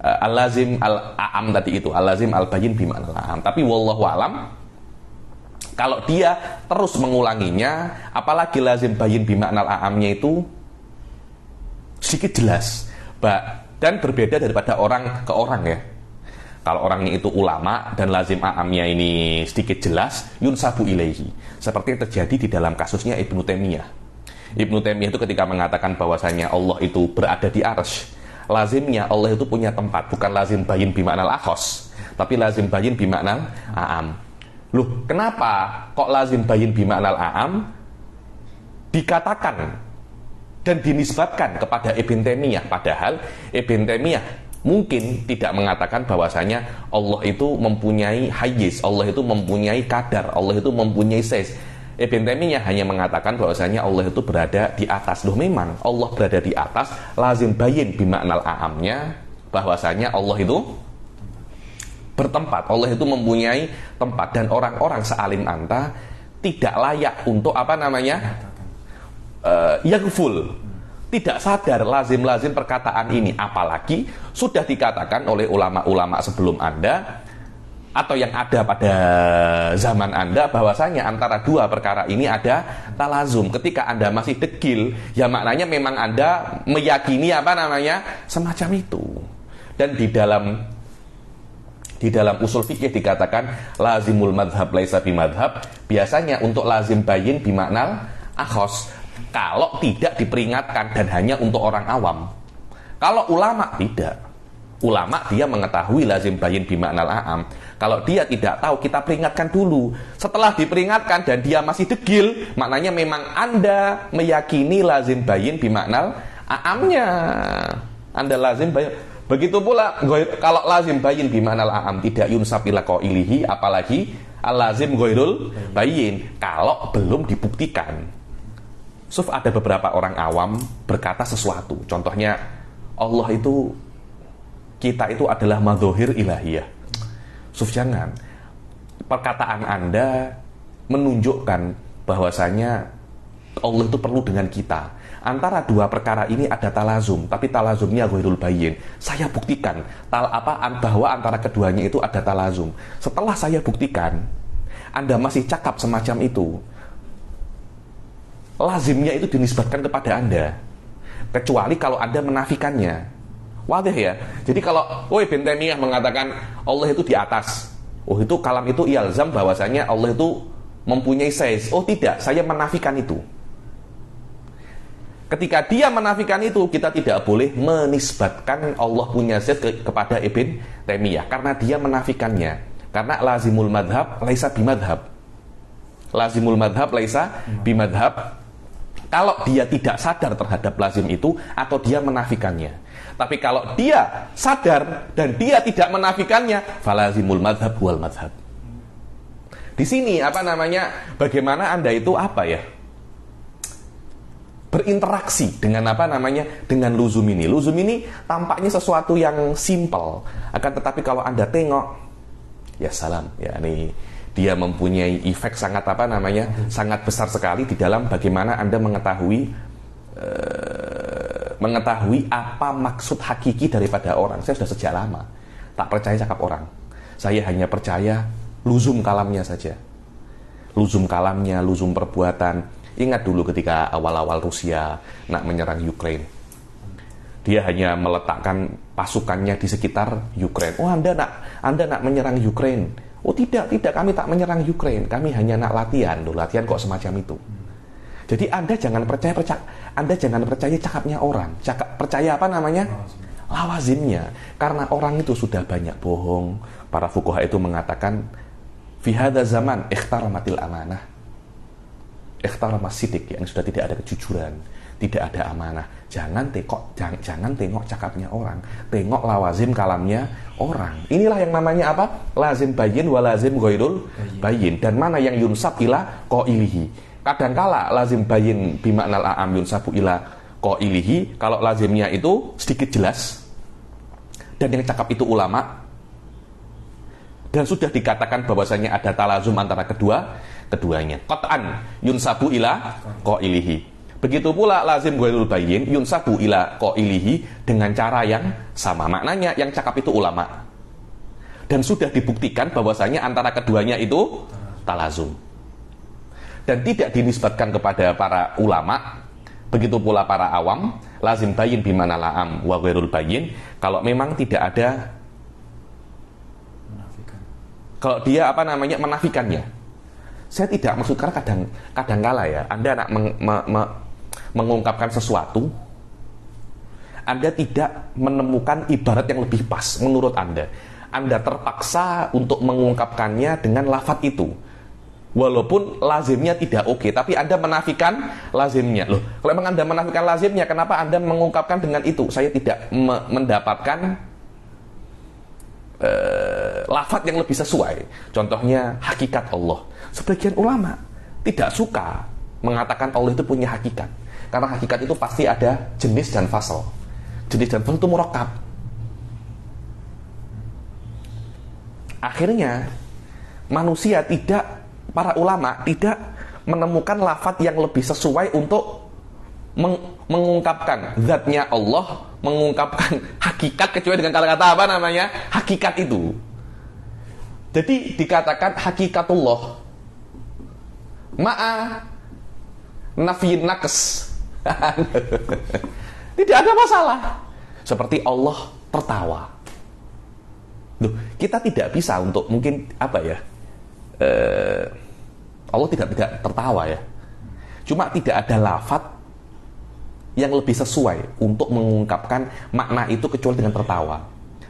al-lazim al-a'am tadi itu, al-lazim al-bayin bimaknal a'am. Tapi wallahu alam, kalau dia terus mengulanginya, apalagi lazim bayin bimaknal a'amnya itu sedikit jelas, dan berbeda daripada orang ke orang ya. Kalau orangnya itu ulama dan lazim a'amnya ini sedikit jelas, yunsabu ilaihi. Seperti yang terjadi di dalam kasusnya Ibnu Taimiyah. Ibnu Taimiyah itu ketika mengatakan bahwasanya Allah itu berada di arsy, lazimnya Allah itu punya tempat, bukan lazim bayin bimaknal akhos, tapi lazim bayin bimaknal a'am. Loh, kenapa kok lazim bayin bimaknal a'am dikatakan dan dinisbatkan kepada Ibnu Taimiyah, padahal Ibnu Taimiyah mungkin tidak mengatakan bahwasanya Allah itu mempunyai hayyiz, Allah itu mempunyai kadar, Allah itu mempunyai size. Ibnu Taimiyah hanya mengatakan bahwasanya Allah itu berada di atas. Loh, memang Allah berada di atas, lazim bayin bimaknal a'amnya bahwasanya Allah itu bertempat, Allah itu mempunyai tempat, dan orang-orang sealim anta tidak layak untuk apa namanya yaghful, tidak sadar lazim-lazim perkataan ini, apalagi sudah dikatakan oleh ulama-ulama sebelum Anda atau yang ada pada zaman Anda bahwasanya antara dua perkara ini ada talazum. Ketika Anda masih degil, ya maknanya memang Anda meyakini apa namanya semacam itu. Dan di dalam usul fikih dikatakan lazimul madhab laisa bimadhab. Biasanya untuk lazim bayin bimaknal akhos, kalau tidak diperingatkan dan hanya untuk orang awam. Kalau ulama tidak. Ulama dia mengetahui lazim bayin bimaknal a'am. Kalau dia tidak tahu, kita peringatkan dulu. Setelah diperingatkan dan dia masih degil, maknanya memang Anda meyakini lazim bayin bimaknal a'amnya. Anda lazim bayin. Begitu pula kalau lazim bayin bimaknal a'am tidak yunsab ila qailihi, apalagi al-lazim ghairul bayin kalau belum dibuktikan. Ada beberapa orang awam berkata sesuatu. Contohnya, Allah itu, kita itu adalah madzohir ilahiyah. Jangan. Perkataan Anda menunjukkan bahwasanya Allah itu perlu dengan kita. Antara dua perkara ini ada talazum, tapi talazumnya ghairul bayin. Saya buktikan bahwa antara keduanya itu ada talazum. Setelah saya buktikan, Anda masih cakap semacam itu, lazimnya itu dinisbatkan kepada Anda, kecuali kalau Anda menafikannya. Wadih ya. Jadi kalau Ibnu Taimiyah mengatakan Allah itu di atas, itu kalam itu yalzam bahwasanya Allah itu mempunyai size. Tidak, saya menafikan itu. Ketika dia menafikan itu, kita tidak boleh menisbatkan Allah punya size kepada Ibnu Taimiyah karena dia menafikannya. Karena lazimul madhab laisa bimadhab. Lazimul madhab laisa bimadhab. Kalau dia tidak sadar terhadap lazim itu atau dia menafikannya. Tapi kalau dia sadar dan dia tidak menafikannya, falazimul madhab wal madhab. Di sini bagaimana Anda itu berinteraksi dengan dengan luzum ini. Luzum ini tampaknya sesuatu yang simpel, akan tetapi kalau Anda tengok, ya salam, ya ini dia mempunyai efek sangat sangat besar sekali di dalam bagaimana Anda mengetahui apa maksud hakiki daripada orang. Saya sudah sejak lama tak percaya cakap orang. Saya hanya percaya luzum kalamnya saja. Luzum kalamnya, luzum perbuatan. Ingat dulu ketika awal-awal Rusia nak menyerang Ukraina. Dia hanya meletakkan pasukannya di sekitar Ukraina. Anda nak menyerang Ukraina. Tidak, kami tak menyerang Ukraina. Kami hanya nak latihan. Latihan kok semacam itu. Jadi Anda jangan percaya cakapnya orang. Percaya lawazimnya. Karena orang itu sudah banyak bohong. Para fuqaha itu mengatakan fi hadza zaman ikhtaramatil amanah. Ikhtaramas sidik, yang sudah tidak ada kejujuran, tidak ada amanah. Jangan tengok cakapnya orang, tengok lawazim kalamnya orang. Inilah yang namanya apa? Lazim bayyin wa lazim ghairul bayyin. Dan mana yang yunsab ila qailihi. Kadangkala lazim bayyin bimaknal a'am yunsabu ila qailihi, kalau lazimnya itu sedikit jelas dan yang cakap itu ulama dan sudah dikatakan bahwasanya ada talazum antara keduanya. Qat'an yunsabu ila qailihi. Begitu pula lazim ghairul bayyin yunsabu ila qailihi dengan cara yang sama. Maknanya yang cakap itu ulama. Dan sudah dibuktikan bahwasanya antara keduanya itu talazum. Dan tidak dinisbatkan kepada para ulama. Begitu pula para awam, lazim bayyin bimana la'am wa ghairul bayyin, kalau memang tidak ada kalau dia menafikannya. Saya tidak maksud, karena kadang-kala ya, Anda nak mengungkapkan sesuatu, Anda tidak menemukan ibarat yang lebih pas menurut Anda. Anda terpaksa untuk mengungkapkannya dengan lafaz itu. Walaupun lazimnya tidak oke, tapi Anda menafikan lazimnya. Loh, kalau memang Anda menafikan lazimnya, kenapa Anda mengungkapkan dengan itu? Saya tidak mendapatkan lafaz yang lebih sesuai. Contohnya hakikat Allah. Sebagian ulama tidak suka mengatakan Allah itu punya hakikat. Karena hakikat itu pasti ada jenis dan fasal. Jenis dan fasal itu murakkab. Akhirnya manusia para ulama tidak menemukan lafaz yang lebih sesuai untuk mengungkapkan zatnya Allah, mengungkapkan hakikat, kecuali dengan kata-kata apa namanya? Hakikat itu. Jadi dikatakan hakikatullah ma'a nafyin naqs. Tidak ada masalah. Seperti Allah tertawa. Loh, kita tidak bisa untuk mungkin apa ya? Allah tidak tertawa ya. Cuma tidak ada lafaz yang lebih sesuai untuk mengungkapkan makna itu kecuali dengan tertawa.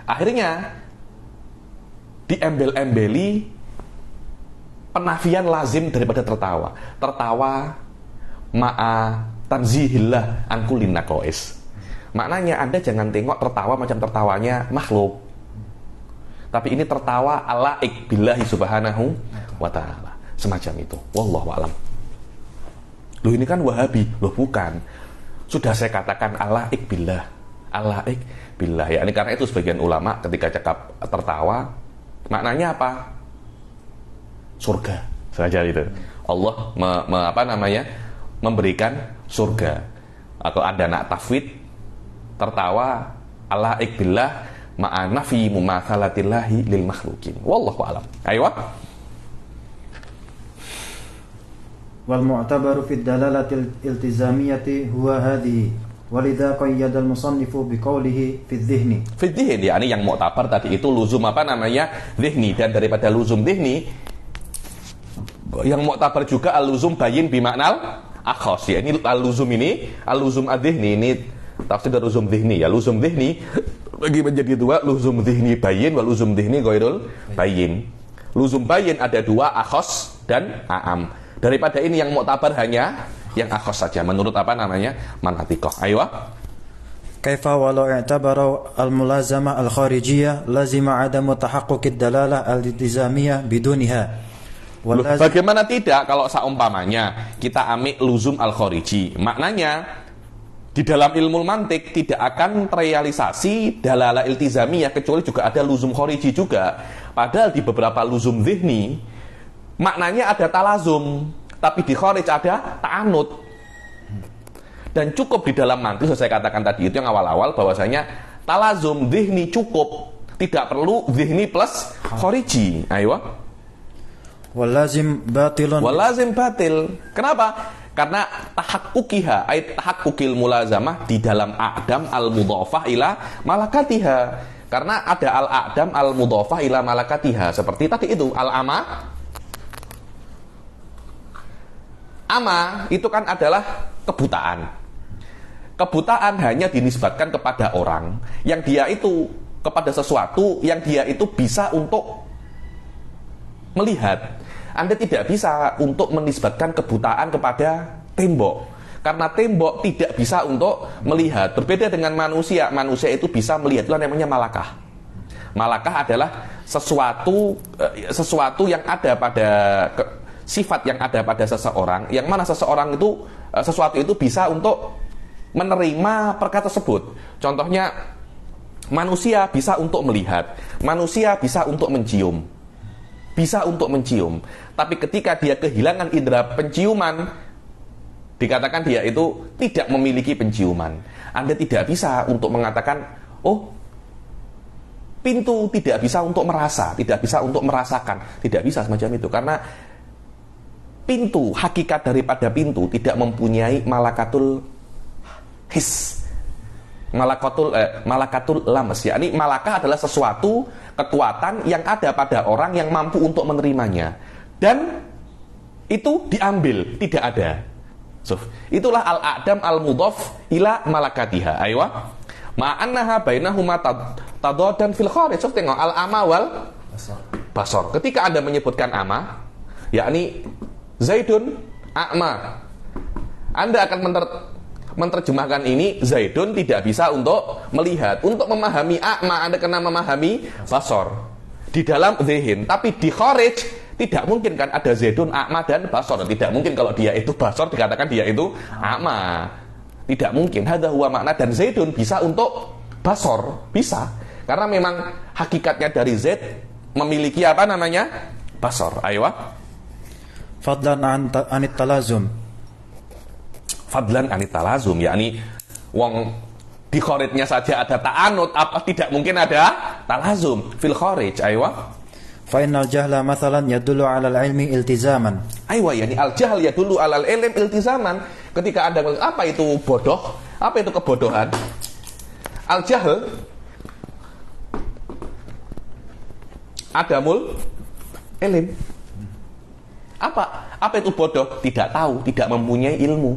Akhirnya diembel-embeli penafian lazim daripada tertawa. Tertawa ma'a tanzihillah an kullin naqais. Maknanya Anda jangan tengok tertawa macam tertawanya makhluk. Tapi ini tertawa alaik billahi subhanahu wa ta'ala. Semacam itu. Wallahu a'lam. Loh, ini kan Wahabi. Loh, bukan. Sudah saya katakan alaik billah. Alaik billah. Ya, ini karena itu sebagian ulama ketika cakap tertawa, maknanya apa? Surga. Saja itu. Allah memberikan surga. Atau ada nak tafwid tertawa alaik billah ma'a nafi mumatsalatillahi lil makhlukin. Wallahu a'lam. Ayo. Wal mu'tabaru fi ad-dalalati al-iltizamiyyati huwa hadhihi. Walidha qayyada al-musannifu biqaulihi fi adh-dhihni. Fi adh-dhihni, yakni yang mu'tabar tadi itu luzum dhihni, dan daripada luzum dhihni yang mu'tabar juga al-luzum bayyin bimaknal akhas. Ya, ini al-luzum ad-dhihni ini tafsir dari luzum dhihni ya. Luzum dhihni bagi menjadi dua, luzum dhihni bayyin wal luzum dhihni ghairul bayyin. Luzum bayyin ada dua, akhas dan a'am. Daripada ini yang mu'tabar hanya yang akhas saja menurut manatiqah. Ayo. Kaifa walau i'tabara al-mulazama al-kharijiyah lazima adamu tahaqquq ad-dalalah al-iltizamiyah biduniha. Bagaimana tidak kalau seumpamanya kita ambil luzum al-khariji, maknanya di dalam ilmu mantik tidak akan terrealisasi dalalah iltizamiyah kecuali juga ada luzum khariji juga. Padahal di beberapa luzum dhihni maknanya ada talazum, tapi di kharij ada ta'anud. Dan cukup di dalam mantik, saya katakan tadi itu yang awal-awal bahwasanya talazum dhihni cukup, tidak perlu dhihni plus khariji. Ayo. Walazim batilun. Walazim batil. Kenapa? Karena tahakkukiha, tahakkukil mulazamah di dalam a'dam al-mudhafah ila malakatiha. Karena ada al-a'dam al-mudhafah ila malakatiha. Seperti tadi itu, al-ama. Ama itu kan adalah kebutaan. kebutaan hanya dinisbatkan kepada orang yang dia itu, kepada sesuatu yang dia itu bisa untuk melihat. Anda tidak bisa untuk menisbatkan kebutaan kepada tembok, karena tembok tidak bisa untuk melihat. Berbeda dengan manusia, manusia itu bisa melihat, itu namanya malakah. Malakah adalah sesuatu yang ada pada sifat yang ada pada seseorang, yang mana seseorang itu, sesuatu itu bisa untuk menerima perkara tersebut. Contohnya, manusia bisa untuk melihat, manusia bisa untuk mencium, tapi ketika dia kehilangan indera penciuman, dikatakan dia itu tidak memiliki penciuman. Anda tidak bisa untuk mengatakan, oh, pintu tidak bisa untuk merasa, tidak bisa untuk merasakan, tidak bisa semacam itu, karena pintu, hakikat daripada pintu tidak mempunyai malakatul his, malakatul lamas, yakni malakah adalah sesuatu kekuatan yang ada pada orang yang mampu untuk menerimanya, dan itu diambil, tidak ada. So, itulah al-a'dam al-mudhaf ila malakatiha. Aywa, ma'annaha bainahuma tadadan fil kharij. So, tengok al-ama wal basar. Ketika Anda menyebutkan ama, yakni Zaidun a'ma, Anda akan menerjemahkan ini, Zaidun tidak bisa untuk melihat. Untuk memahami a'ma, Anda kena memahami basar di dalam zihin. Tapi di kharij tidak mungkin kan ada Zaidun a'ma dan basar. Tidak mungkin kalau dia itu basar dikatakan dia itu a'ma. Tidak mungkin. Hadza huwa makna. Dan Zaidun bisa untuk basar, bisa. Karena memang hakikatnya dari Zaid memiliki apa namanya? Basar. Aywa. Fadlan anit talazum. Fadlan anit talazum, yakni wong di kharijnya saja ada ta'anud, apa tidak mungkin ada talazum fil kharij. Aywa. Fa innal jahla mathalan yadullu 'ala al-'ilmi iltizaman. Aywa, yani al-jahl yadullu 'ala al-ilm iltizaman. Ketika Anda bilang apa itu bodoh? Apa itu kebodohan? Al-jahl adamul ilm. Apa itu bodoh? Tidak tahu, tidak mempunyai ilmu.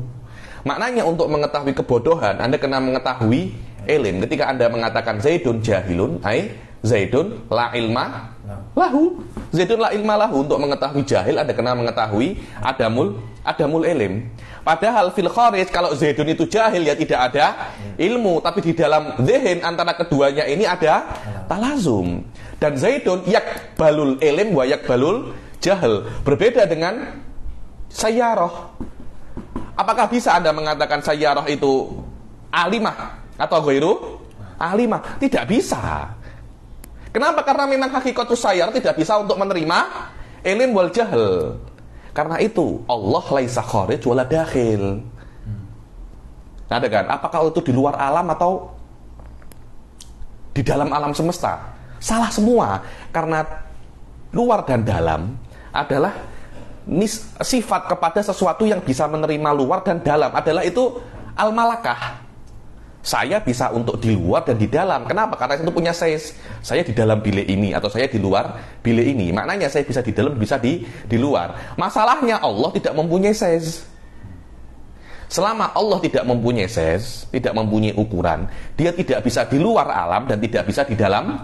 Maknanya untuk mengetahui kebodohan, Anda kena mengetahui ilm. Ketika Anda mengatakan Zaidun jahilun, Zaidun la ilma lahu. Zaidun la ilma lahu. Untuk mengetahui jahil, Anda kena mengetahui adamul ilm. Padahal fil kharij, kalau Zaidun itu jahil, ya tidak ada ilmu. Tapi di dalam zihin antara keduanya ini ada talazum. Dan Zaidun yakbalul ilm wa yakbalul jahil. Berbeda dengan sayyarah. Apakah bisa Anda mengatakan sayyarah itu alimah atau ghairu alimah? Tidak bisa. Kenapa? Karena memang hakikatus sayyarah tidak bisa untuk menerima ilm wal jahl. Karena itu Allah laisa kharij wala dakhil. Ada kan? Apakah itu di luar alam atau di dalam alam semesta? Salah semua. Karena luar dan dalam adalah sifat kepada sesuatu yang bisa menerima luar dan dalam, adalah itu al-malakah. Saya bisa untuk di luar dan di dalam. Kenapa? Karena saya itu punya size. Saya di dalam bilik ini atau saya di luar bilik ini. Maknanya saya bisa di dalam, bisa di luar. Masalahnya Allah tidak mempunyai size. Selama Allah tidak mempunyai size, tidak mempunyai ukuran, dia tidak bisa di luar alam dan tidak bisa di dalam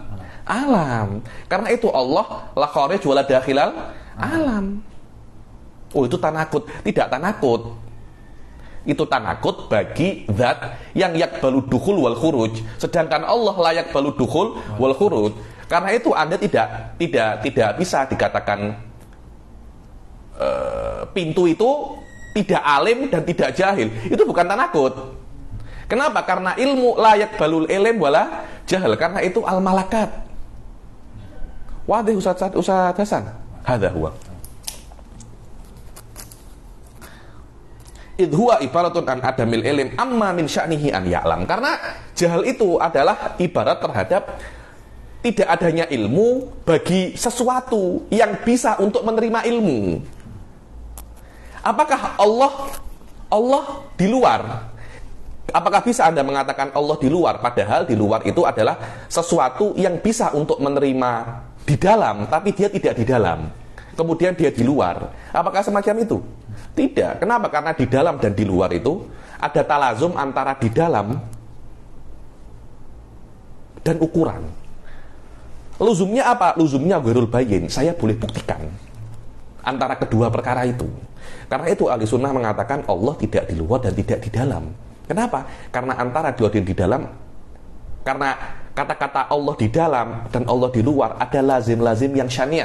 alam. Karena itu Allah la kharij wala dakhilal alam. Oh, itu tanakut. Tidak tanakut. Itu tanakut bagi zat yang yakbalu dukhul wal khuruj. Sedangkan Allah layak balu dukhul wal khuruj. Karena itu Anda tidak bisa dikatakan pintu itu tidak alim dan tidak jahil. Itu bukan tanakut. Kenapa? Karena ilmu layak balul ilm wala jahil. Karena itu al malakat. Wadih Ustaz Hasan. Hadza huwa. Idhuwa ibaratun an adamil ilm amma min sya'nihi an ya'lam. Karena jahal itu adalah ibarat terhadap tidak adanya ilmu bagi sesuatu yang bisa untuk menerima ilmu. Apakah Allah di luar? Apakah bisa Anda mengatakan Allah di luar? Padahal di luar itu adalah sesuatu yang bisa untuk menerima di dalam, tapi dia tidak di dalam. Kemudian dia di luar. Apakah semacam itu? Tidak. Kenapa? Karena di dalam dan di luar itu ada talazum antara di dalam dan ukuran. Luzumnya apa? Luzumnya ghairul bayyin. Saya boleh buktikan antara kedua perkara itu. Karena itu ahli sunnah mengatakan Allah tidak di luar dan tidak di dalam. Kenapa? Karena antara dua dan di dalam, karena kata-kata Allah di dalam dan Allah di luar ada lazim-lazim yang syani'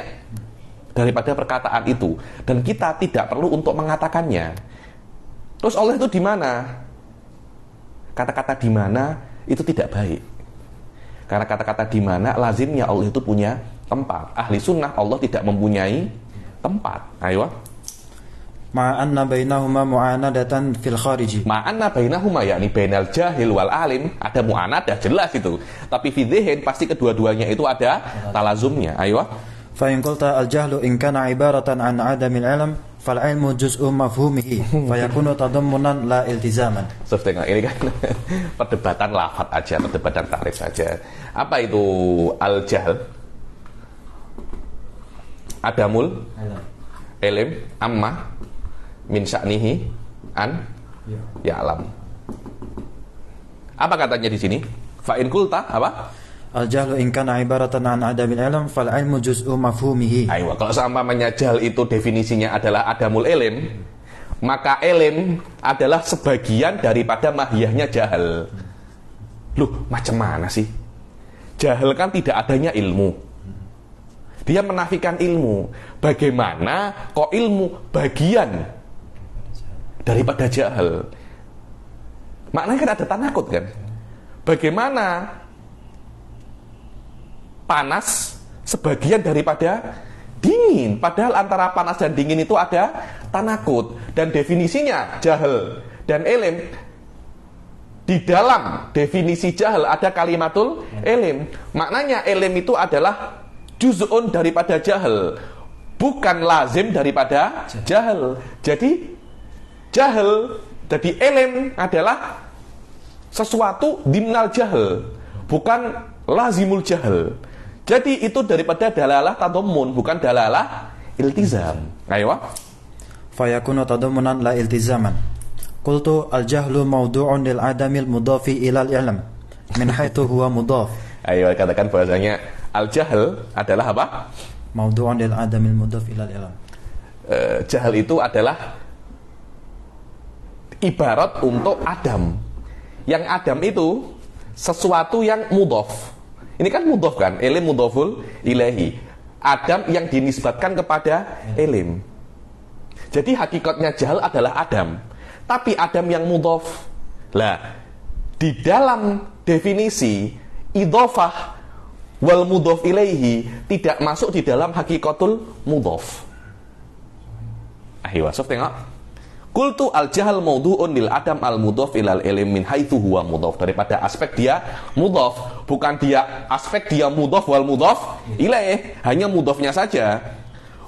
daripada perkataan itu, dan kita tidak perlu untuk mengatakannya. Terus Allah itu di mana? Kata-kata di mana itu tidak baik. Karena kata-kata di mana lazimnya Allah itu punya tempat. Ahli sunnah Allah tidak mempunyai tempat. Ayo. Ma'anna bainahuma mu'anadatan fil khariji. Ma'anna bainahuma, yakni bainal jahil wal alim, ada mu'anadah jelas itu. Tapi fi dzihn pasti kedua-duanya itu ada talazumnya. Ayo. Fa in qulta al jahlu in kana ibaratan an adamil ilm fal ilmu juz'u mafhumihi fa yakunu tadammunan la iltizaman. Tengok ini kan perdebatan lafaz aja, perdebatan takrif saja. Apa itu al jahl? Adamul ilm amma min sya'nihi an ya'lam. Apa katanya di sini? Fa in qulta apa? Al jahlu in kana ibaratan an adamil ilm fal ilmu juz'u mafhumihi. Ayo, kalau seumpamanya jahl itu definisinya adalah adamul ilm, maka ilm adalah sebagian daripada mahiyahnya jahal. Loh, macam mana sih? Jahal kan tidak adanya ilmu. Dia menafikan ilmu. Bagaimana kok ilmu bagian daripada jahal? Maknanya kan ada tanakut kan? Bagaimana panas sebagian daripada dingin? Padahal antara panas dan dingin itu ada tanakut. Dan definisinya jahal dan ilm, di dalam definisi jahal ada kalimatul ilm. Maknanya ilm itu adalah juz'un daripada jahal, bukan lazim daripada jahal. Jadi jahal, jadi ilm adalah sesuatu dimnal jahal, bukan lazimul jahal. Jadi itu daripada dalalah tadammun, bukan dalalah iltizam. Ayo. Fa yakunu tadammunan la iltizaman. Qultu al jahlu mawdu'un lil adamil mudafi ila al ilm min haitsu huwa mudaf. Ayo katakan bahasanya al jahl adalah apa? Mawdu'un lil adamil mudaf ila al ilm. Jahal itu adalah ibarat untuk Adam. Yang Adam itu sesuatu yang mudhaf. Ini kan mudhaf kan, ilm mudhaful ilaihi. Adam yang dinisbatkan kepada ilm. Jadi hakikatnya jahal adalah Adam. Tapi Adam yang mudhaf. Lah, di dalam definisi idhofah wal mudhaf ilaihi tidak masuk di dalam hakikatul mudhaf. Ayo, Wasuf tengok. Qultu al jahl mawdu'un lil adam al mudhaf ilal ilm min haitsu huwa mudhaf. Daripada aspek dia mudhaf, bukan dia aspek dia mudhaf wal mudhaf ilaih, hanya mudhafnya saja.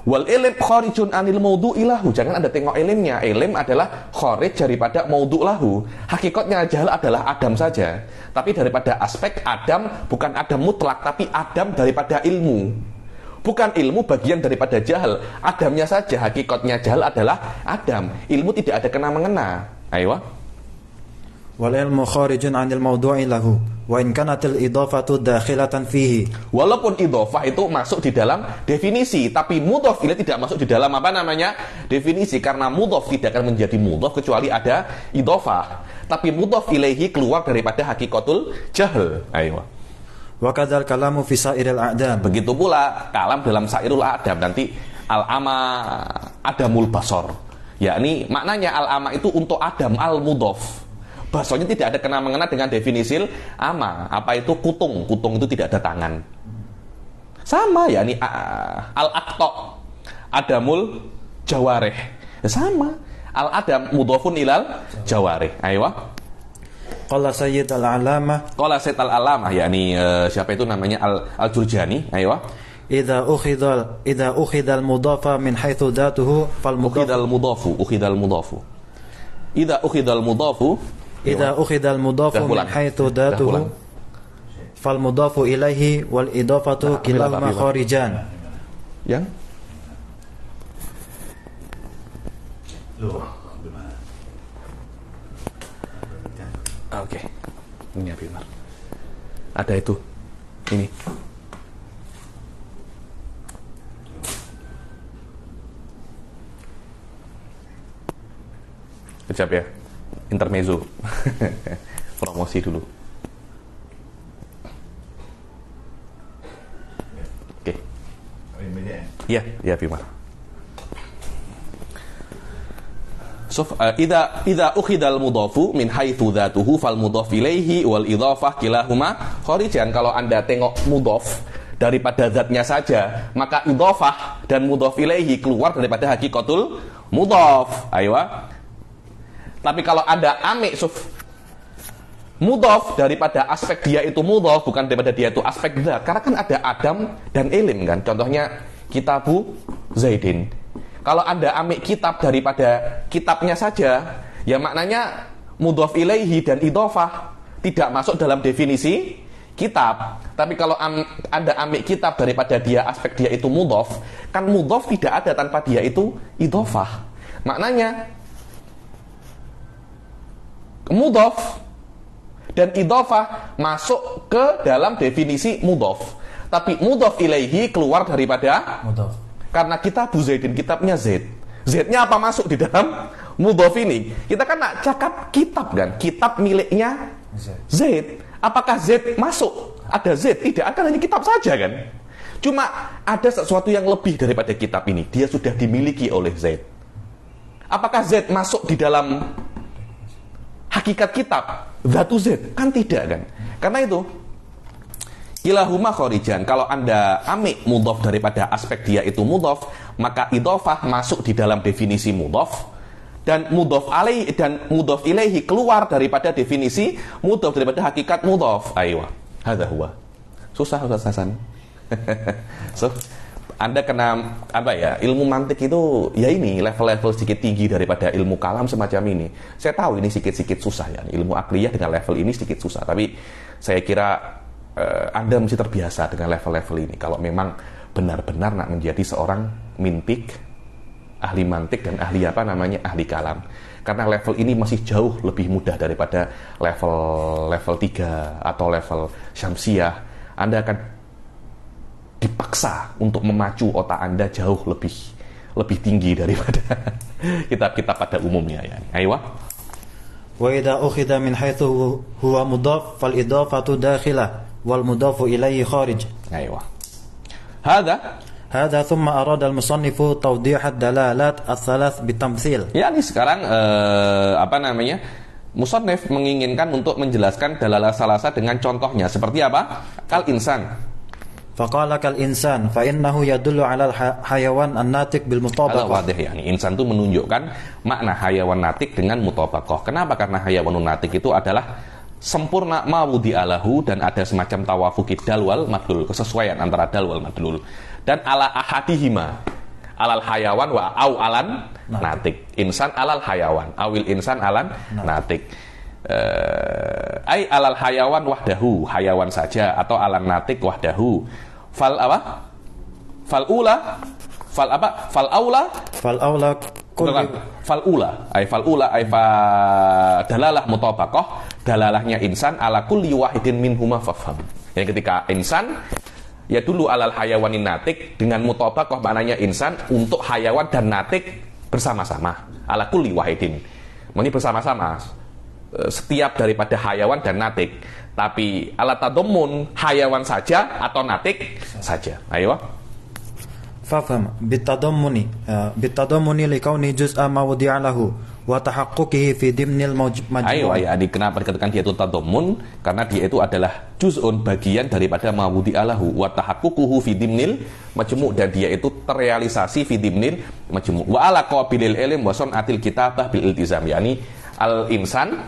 Wal ilm kharijun anil mawdu' ilahu. Jangan Anda tengok ilmnya. Ilm adalah kharij daripada mawdu' lahu. Hakikatnya jahl adalah Adam saja. Tapi daripada aspek Adam, bukan Adam mutlak, tapi Adam daripada ilmu. Bukan ilmu bagian daripada jahal. Adamnya saja, hakikatnya jahal adalah Adam. Ilmu tidak ada kena-mengena. Ayo. Wal ilmu kharijun 'anil mawdu'i lahu wa in kanatil idhafatu dakhilatan fihi. Walaupun idhafah itu masuk di dalam definisi, tapi mudhaf ilaih tidak masuk di dalam apa namanya? Definisi, karena mudhaf tidak akan menjadi mudhaf kecuali ada idhafah. Tapi mudhaf ilaihi keluar daripada hakikatul jahl. Ayo. Wa kadzal kalamu fi sa'iril a'dam. Begitu pula kalam dalam sairul a'dam. Nanti al-ama adamul basar, yakni maknanya al-ama itu untuk Adam al-mudhaf. Bahasanya tidak ada kena-mengena dengan definisi ama. Apa itu kutung? Kutung itu tidak ada tangan. Sama, yakni al-aqta adamul jawarih. Sama. Al-adam mudhafun ilal jawarih. Ayo. Qala Sayyid al-Alamah. Qala Sayyid al-Alamah, yakni siapa itu namanya Al-Jurjani. Ayo. Idza ukhidha al-mudhafa min haitsu dhatuhu fal ukhidal mudhafu. Idza ukhidal mudhafu min haitsu dhatuhu fal mudhafu ilaihi wal idafatu kilahuma kharijan. Yang Oke. Ini Abi Umar. Ada itu. Ini. Kejap ya. Intermezzo. Promosi dulu. Oke. Iya, iya Abi Umar. Idza ukhidal mudhafu min haitsu dzatuhu fal mudhaf ilaihi wal idhafah kilahuma kharijan. Kalau Anda tengok mudhaf daripada zatnya saja, maka idhafah dan mudhaf ilaihi keluar daripada hakikatul mudhaf. Aywa. Tapi kalau Anda ambil mudhaf daripada aspek dia itu mudhaf, bukan daripada dia itu aspek zat. Karena kan ada Adam dan Ilim kan. Contohnya kitabu Zaidin. Kalau Anda ambil kitab daripada kitabnya saja, ya maknanya mudhaf ilaihi dan idhofah tidak masuk dalam definisi kitab. Tapi kalau Anda ambil kitab daripada dia aspek dia itu mudhaf, kan mudhaf tidak ada tanpa dia itu idhofah. Maknanya mudhaf dan idhofah masuk ke dalam definisi mudhaf. Tapi mudhaf ilaihi keluar daripada mudhaf. Karena kitab Zaidin, kitabnya Zaid. Z-nya apa masuk di dalam mudhaf ini? Kita kan nak cakap kitab kan, kitab miliknya Zaid. Apakah Zaid masuk? Ada Zaid? Tidak, akan hanya kitab saja kan. Cuma ada sesuatu yang lebih daripada kitab ini. Dia sudah dimiliki oleh Zaid. Apakah Zaid masuk di dalam hakikat kitab? Zatu Zaid? Kan tidak kan. Karena itu kilahuma kharijan. Kalau Anda ambil mudhaf daripada aspek dia itu mudhaf, maka idhofah masuk di dalam definisi mudhaf, dan mudhaf alaihi dan mudhaf ilaihi keluar daripada definisi mudhaf daripada hakikat mudhaf. Aywa. Hadza huwa. Susah Ustaz Hasan. So, Anda kena apa ya? Ilmu mantik itu ya ini level-level sedikit tinggi daripada ilmu kalam semacam ini. Saya tahu ini sedikit-sedikit susah ya. Ilmu akliyah dengan level ini sedikit susah, tapi saya kira Anda mesti terbiasa dengan level-level ini. Kalau memang benar-benar nak menjadi seorang mintik, ahli mantik dan ahli ahli kalam. Karena level ini masih jauh lebih mudah daripada level 3 atau level syamsiah. Anda akan dipaksa untuk memacu otak Anda jauh lebih tinggi daripada kitab-kitab pada umumnya ya. Ayo. Wa idza ukhidha min haitsu huwa mudhaf fal idhafatu dakhilah wal mudhafu ilaihi kharij. Aywa. Hadza thumma arada al-musannifu tawdih ad-dalalat ats-tsalath bitamtsil. Ya, ini sekarang musannif menginginkan untuk menjelaskan dalalah salasa dengan contohnya. Seperti apa? Kal insan. Faqala kal insan fa innahu yadullu ala al-hayawan an-natiq bil mutabaqah. Wadih ya. Insan itu menunjukkan makna hayawan natik dengan mutabaqah. Kenapa? Karena hayawanun natik itu adalah sempurna mawudi alahu dan ada semacam tawafuki dal wal madlul, kesesuaian antara dal wal madlul, dan ala ahadihima alal hayawan wa au alan natik. Insan alal hayawan awil insan alan natik, ai alal hayawan wahdahu, hayawan saja, atau alan natik wahdahu. Fal apa? Fal ula fal apa? Fal aula fal ula ay fa dalalah mutabaqah, dalalahnya insan ala kulli wahidin minhuma fafham. Yang ketika insan ya dulu alal hayawanin natik dengan mutabaqah, maknanya insan untuk hayawan dan natik bersama-sama, ala kulli wahidin, ini bersama-sama setiap daripada hayawan dan natik. Tapi ala tadammun hayawan saja atau natik saja. Ayo. Fafham bitadammuni likauni juz'a ma wudi'a lahu wa tahaqquqihi fi dimnil majmu'. Ayo, kenapa dikatakan dia itu tadammun? Karena dia itu adalah juz'un, bagian daripada ma wudi'a lahu, wa tahaqququhu fi dimnil majmu', dan dia itu terrealisasi fi dimnil majmu'. Wa ala qabilil ilm wa sunatil kitabah bil iltizam, yakni al insan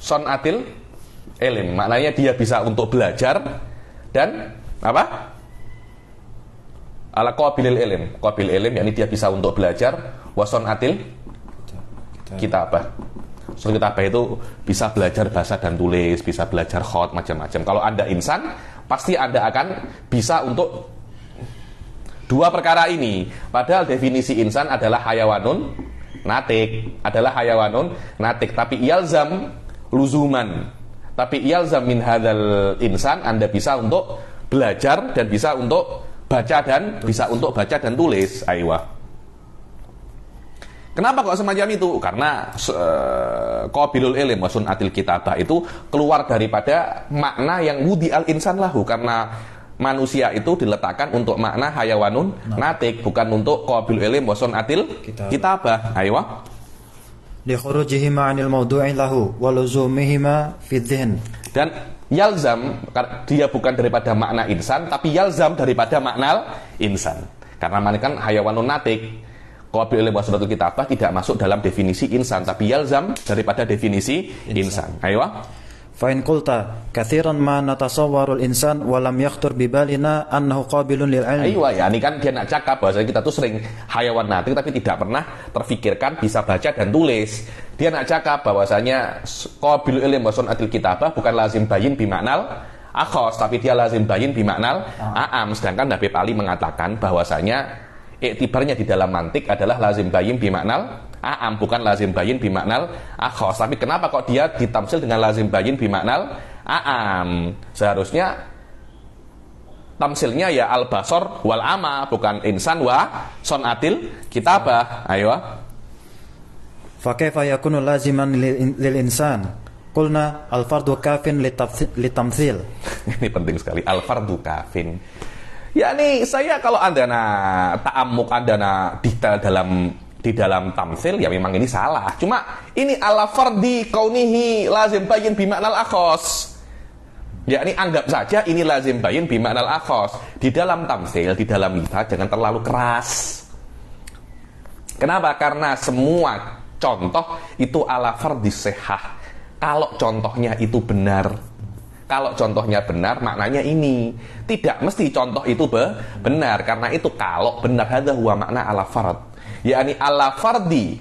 sunatil ilm, maknanya dia bisa untuk belajar dan apa? Ala qabilil ilm, qabil ilm yakni dia bisa untuk belajar, wason atil kitabah. So kitabah itu bisa belajar bahasa dan tulis, bisa belajar khot, macam-macam. Kalau Anda insan, pasti Anda akan bisa untuk dua perkara ini. Padahal definisi insan adalah hayawanun natik, adalah hayawanun natik, tapi yalzam luzuman. Tapi yalzam min hadzal insan, Anda bisa untuk belajar dan bisa untuk baca dan tulis. Aywa. Kenapa kok semacam itu? Karena qabilul ilm wa sunnatil kitabah itu keluar daripada makna yang wudi al insan lahu, karena manusia itu diletakkan untuk makna hayawanun natik, bukan untuk qabilul ilm wa sunnatil kitabah. Aywa. Li khurujihima 'anil mawdu'i lahu wa luzumihima fi dhihn. Dan yalzam, dia bukan daripada makna insan, tapi yalzam daripada makna insan. Karena kan hayawanun natik, qabil ilm wa sunnatul kitabah tidak masuk dalam definisi insan, tapi yalzam daripada definisi insan. Ayo. Fa in qulta katsiran ma natasawwarul insan wa lam yakhtur bi balina annahu qabilun lil ilm. Ayo, ya ini kan dia nak cakap bahwa kita tuh sering hayawan natik tapi tidak pernah terfikirkan bisa baca dan tulis. Dia nak cakap bahwasanya qabil ilm wa sunnatul kitabah bukan lazim bayin bi maknal akhos, tapi dia lazim bayin bi maknal aam. Sedangkan Habib Ali mengatakan bahwasanya iktibarnya di dalam mantik adalah lazim bayin bimaknal a'am, bukan lazim bayin bimaknal akhos. Tapi kenapa kok dia ditamsil dengan lazim bayin bimaknal a'am? Seharusnya tamsilnya ya al-basor wal ama, bukan insan wa sonatil kitabah. Ayo. Fa kaifa yakunu laziman lil insan? Qulna al-fardu kafin litamthil. Ini penting sekali, al-fardu kafin. Ya nih, saya kalau Anda ta'amuk, Anda detail di dalam tamsil, ya memang ini salah. Cuma ini ala fardi kaunihi lazim bayin bimaknal akhos. Ya ini anggap saja ini lazim bayin bimaknal akhos. Di dalam tamsil, di dalam kita jangan terlalu keras. Kenapa? Karena semua contoh itu ala fardi sehah. Kalau contohnya itu benar. Kalau contohnya benar, maknanya ini. Tidak mesti contoh itu benar. Karena itu kalau benar, hadza huwa makna ala fard. yakni ala fardi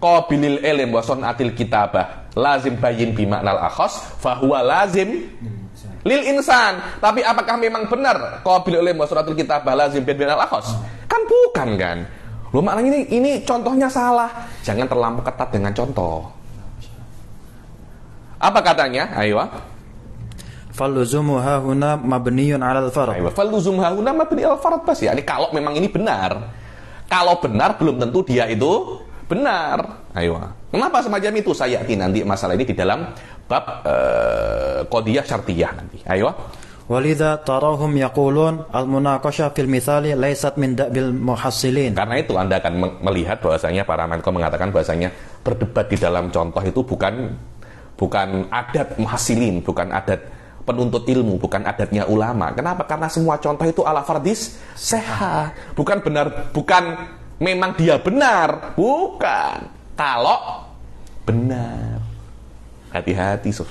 qabilil ilm wa sunatil kitabah lazim bayin bimaknal akhos fahuwa lazim lil insan. Tapi apakah memang benar qabilil ilm wa sunatil kitabah lazim bimaknal akhos? Kan bukan kan. Loh, maknanya ini contohnya salah. Jangan terlalu ketat dengan contoh. Apa katanya? Ayo. Falluzumu hahuna mabniyun 'alal fard. Ayo, falluzumu hahuna mabni al fard bas ya. Ini kalau memang ini benar. Kalau benar belum tentu dia itu benar. Ayo. Kenapa semacam itu? Saya nanti masalah ini di dalam bab qadiyah syartiyah nanti. Ayo. Walidha tarahum yaqulun al-munaqasha fil mithali laysat min da'bil muhassilin. Karena itu Anda akan melihat bahwasanya para menko mengatakan bahwasanya berdebat di dalam contoh itu bukan adat muhassilin, bukan adat penuntut ilmu, bukan adatnya ulama. Kenapa? Karena semua contoh itu ala fardis sehat. Bukan benar, bukan memang dia benar, bukan. Kalau benar. Hati-hati, Suf.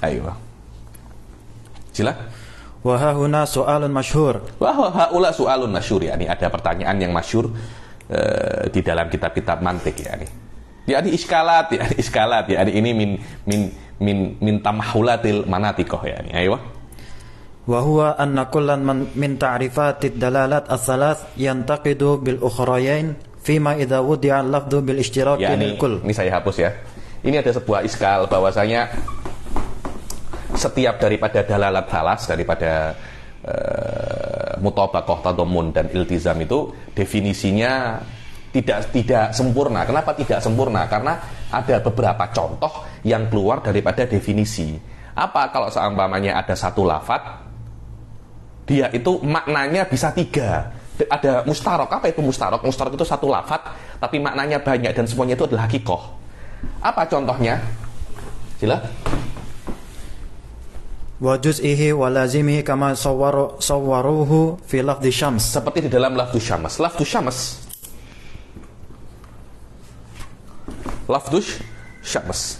Ayo. Sila. Wa hahuna su'alun masyhur. Wa haula su'alun masyhur, yakni ada pertanyaan yang masyhur di dalam kitab-kitab mantik yakni. Yakni iskalat, yakni ini min tamahulatil manatikoh yakni. Ayo. Wa huwa anna kullan min ta'rifatid dalalat ats-tsalath yantaqidu bil ukhrayain fima idza wudi'a al-lafdhu bil ishtiraki lil kull. Ini saya hapus ya. Ini ada sebuah iskal bahwasanya setiap daripada dalalat salas, daripada mutabaqah, tadammun dan iltizam itu definisinya tidak sempurna. Kenapa tidak sempurna? Karena ada beberapa contoh yang keluar daripada definisi. Apa kalau seumpamanya ada satu lafadz, dia itu maknanya bisa 3. Ada mustarok. Apa itu mustarok? Mustarok itu satu lafadz tapi maknanya banyak dan semuanya itu adalah hakikoh. Apa contohnya? Sila. Wa juz'ihi wa lazimihi kama sawwaruhu fi lafdhi syams. Seperti di dalam lafdhu syams. Lafdhu syams. Lafdhu syams.